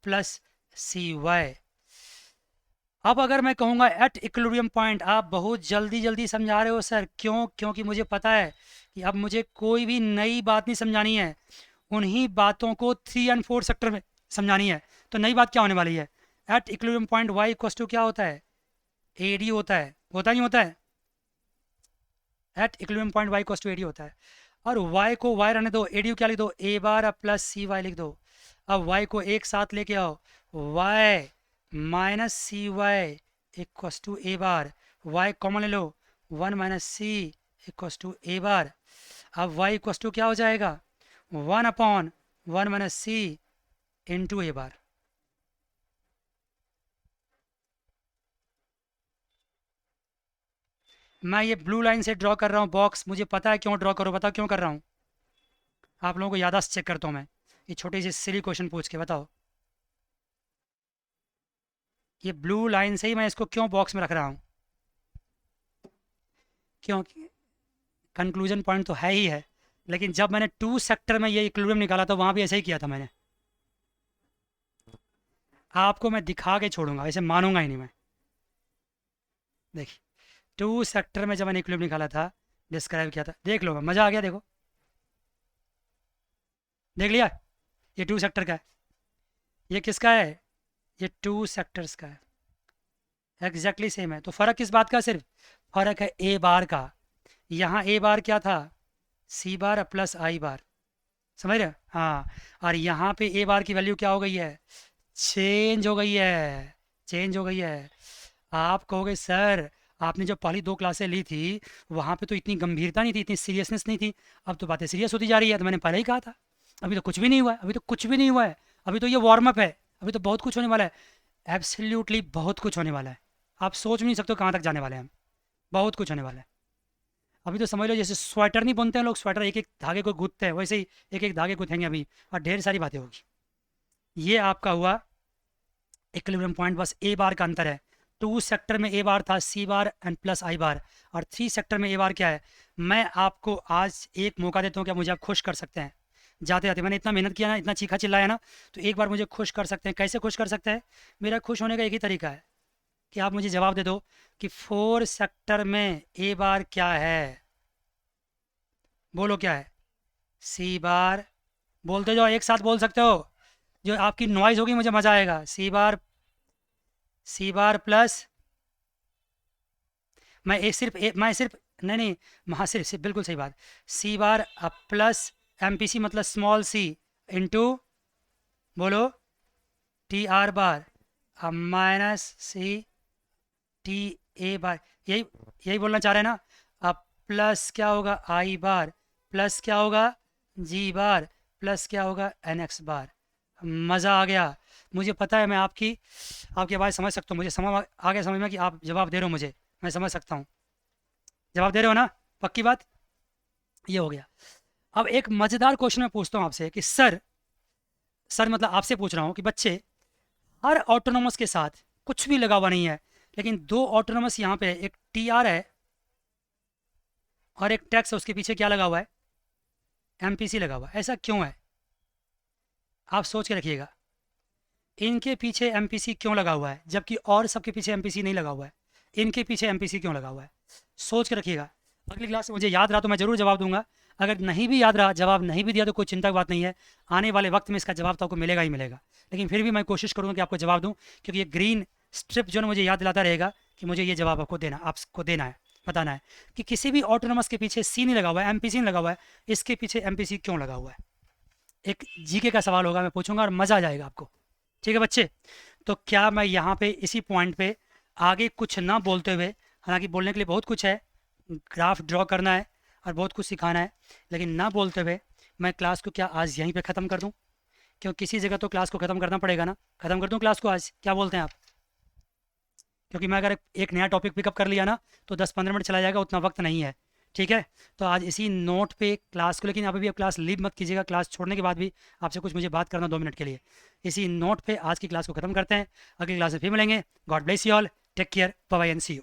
प्लस सी वाई। अब अगर मैं कहूँगा एट इक्विलिब्रियम पॉइंट, आप बहुत जल्दी जल्दी समझा रहे हो सर, क्यों? क्योंकि मुझे पता है कि अब मुझे कोई भी नई बात नहीं समझानी है, उन्हीं बातों को 3 और 4 सेक्टर में समझानी है। तो नई बात क्या होने वाली है, at equilibrium point Y equals to क्या होता है, ए डी होता है, होता नहीं होता है? At equilibrium point Y equals to A D होता है। और वाई को वाई रहने दो, ए डी को क्या लिख दो, ए बार प्लस सी वाई लिख दो। अब वाई को एक साथ लेके आओ, Y minus C Y equals to A bar, Y common ले लो, 1 minus C equals to A bar. अब y इक्वस टू क्या हो जाएगा, 1/1 माइनस सी इंटू ए बार। मैं ये ब्लू लाइन से ड्रॉ कर रहा हूँ बॉक्स, मुझे पता है क्यों ड्रॉ करो, बताओ क्यों कर रहा हूँ। आप लोगों को याददाश्त चेक करता हूँ मैं, ये छोटी सी सिली क्वेश्चन पूछ के बताओ। ये ब्लू लाइन से ही मैं इसको क्यों बॉक्स में रख रहा हूँ, क्योंकि कंक्लूजन पॉइंट तो है ही है, लेकिन जब मैंने 2 सेक्टर में ये इक्विलिब्रियम निकाला था वहाँ भी ऐसे ही किया था मैंने। आपको मैं दिखा के छोड़ूंगा, ऐसे मानूंगा ही नहीं मैं। देखिए 2 सेक्टर में जब मैंने इक्विलिब्रियम निकाला था, डिस्क्राइब किया था, देख लो, मज़ा आ गया। देखो देख लिया, ये 2 सेक्टर का है, ये किसका है, ये 2 सेक्टर्स का है, एग्जैक्टली सेम है। तो फ़र्क किस बात का, सिर्फ फ़र्क है ए बार का। यहाँ ए बार क्या था, सी बार प्लस आई बार, समझ रहे हो? हाँ, और यहाँ पे ए बार की वैल्यू क्या हो गई है, चेंज हो गई है, चेंज हो गई है। आप कहोगे सर आपने जो पहली 2 क्लासें ली थी वहाँ पे तो इतनी गंभीरता नहीं थी, इतनी सीरियसनेस नहीं थी, अब तो बातें सीरियस होती जा रही है। तो मैंने पहले ही कहा था, अभी तो कुछ भी नहीं हुआ है, अभी तो कुछ भी नहीं हुआ है, अभी तो ये वार्म अप है, अभी तो बहुत कुछ होने वाला है, एब्सोल्युटली बहुत कुछ होने वाला है। आप सोच भी नहीं सकते हो कहाँ तक जाने वाले हैं हम, बहुत कुछ होने वाला है। अभी तो समझ लो जैसे स्वेटर नहीं बुनते हैं लोग, स्वेटर एक एक धागे को गूंथते हैं, वैसे ही एक एक धागे गूंथेंगे अभी, और ढेर सारी बातें होगी। ये आपका हुआ इक्विलिब्रियम पॉइंट, बस ए बार का अंतर है। 2 सेक्टर में ए बार था C bar and plus I बार, और 3 सेक्टर में ए बार क्या है। मैं आपको आज एक मौका देता हूँ, क्या मुझे आप खुश कर सकते हैं? जाते जाते मैंने इतना मेहनत किया ना, इतना चीखा चिल्लाया ना, तो एक बार मुझे खुश कर सकते हैं। कैसे खुश कर सकते हैं? मेरा खुश होने का एक ही तरीका है कि आप मुझे जवाब दे दो कि 4 सेक्टर में ए बार क्या है। बोलो क्या है, सी बार। बोलते जाओ, एक साथ बोल सकते हो, जो आपकी नॉइज़ होगी मुझे मज़ा आएगा। सी बार, सी बार प्लस, मैं सिर्फ नहीं नहीं, हाँ सिर्फ बिल्कुल सही बात, C bar plus M P C मतलब स्मॉल सी इंटू, बोलो, T R bar minus C T A bar. यही यही बोलना चाह रहे हैं ना। अब प्लस क्या होगा आई बार, प्लस क्या होगा जी बार, प्लस क्या होगा एन एक्स बार। मज़ा आ गया, मुझे पता है मैं आपकी आपकी आवाज़ समझ सकता हूँ, मुझे समझ आ गया समझ में कि आप जवाब दे रहे हो मुझे, मैं समझ सकता हूँ। जवाब दे रहे हो ना, पक्की बात। ये हो गया। अब एक मज़ेदार क्वेश्चन मैं पूछता हूँ आपसे कि सर मतलब आपसे पूछ रहा हूँ कि बच्चे, हर ऑटोनोमस के साथ कुछ भी लगा हुआ नहीं है, लेकिन 2 ऑटोनोमस यहाँ पे, एक टी आर है और एक टैक्स है, उसके पीछे क्या लगा हुआ है, एम पी सी लगा हुआ है। ऐसा क्यों है, आप सोच के रखिएगा। इनके पीछे एम पी सी क्यों लगा हुआ है जबकि और सबके पीछे एम पी सी नहीं लगा हुआ है, इनके पीछे एम पी सी क्यों लगा हुआ है? सोच के रखिएगा। अगली क्लास में मुझे याद रहा तो मैं ज़रूर जवाब दूंगा, अगर नहीं भी याद रहा, जवाब नहीं भी दिया तो कोई चिंता की बात नहीं है, आने वाले वक्त में इसका जवाब तो आपको मिलेगा ही मिलेगा। लेकिन फिर भी मैं कोशिश करूँगा कि आपको जवाब दूँ, क्योंकि ये ग्रीन स्ट्रिप जो है मुझे याद दिलाता रहेगा कि मुझे ये जवाब आपको देना है, बताना है कि किसी भी ऑटोनोमस के पीछे सी नहीं लगा हुआ है, एम पी सी नहीं लगा हुआ है, इसके पीछे एम पी सी क्यों लगा हुआ है। एक जीके का सवाल होगा, मैं पूछूंगा और मज़ा आ जाएगा आपको। ठीक है बच्चे, तो क्या मैं यहाँ पे इसी पॉइंट पे आगे कुछ ना बोलते हुए, हालांकि बोलने के लिए बहुत कुछ है, ग्राफ ड्रॉ करना है और बहुत कुछ सिखाना है, लेकिन ना बोलते हुए मैं क्लास को क्या आज यहीं पे ख़त्म कर दूं? क्यों किसी जगह तो क्लास को ख़त्म करना पड़ेगा ना, ख़त्म कर दूं क्लास को आज, क्या बोलते हैं आप? क्योंकि मैं अगर एक नया टॉपिक पिकअप कर लिया ना तो 10-15 मिनट चला जाएगा, उतना वक्त नहीं है। ठीक है, तो आज इसी नोट पे क्लास को, लेकिन अभी भी आप क्लास लीव मत कीजिएगा, क्लास छोड़ने के बाद भी आपसे कुछ मुझे बात करना 2 मिनट के लिए। इसी नोट पे आज की क्लास को ख़त्म करते हैं, अगली क्लास में फिर मिलेंगे। God bless you all, take care, bye bye and see you.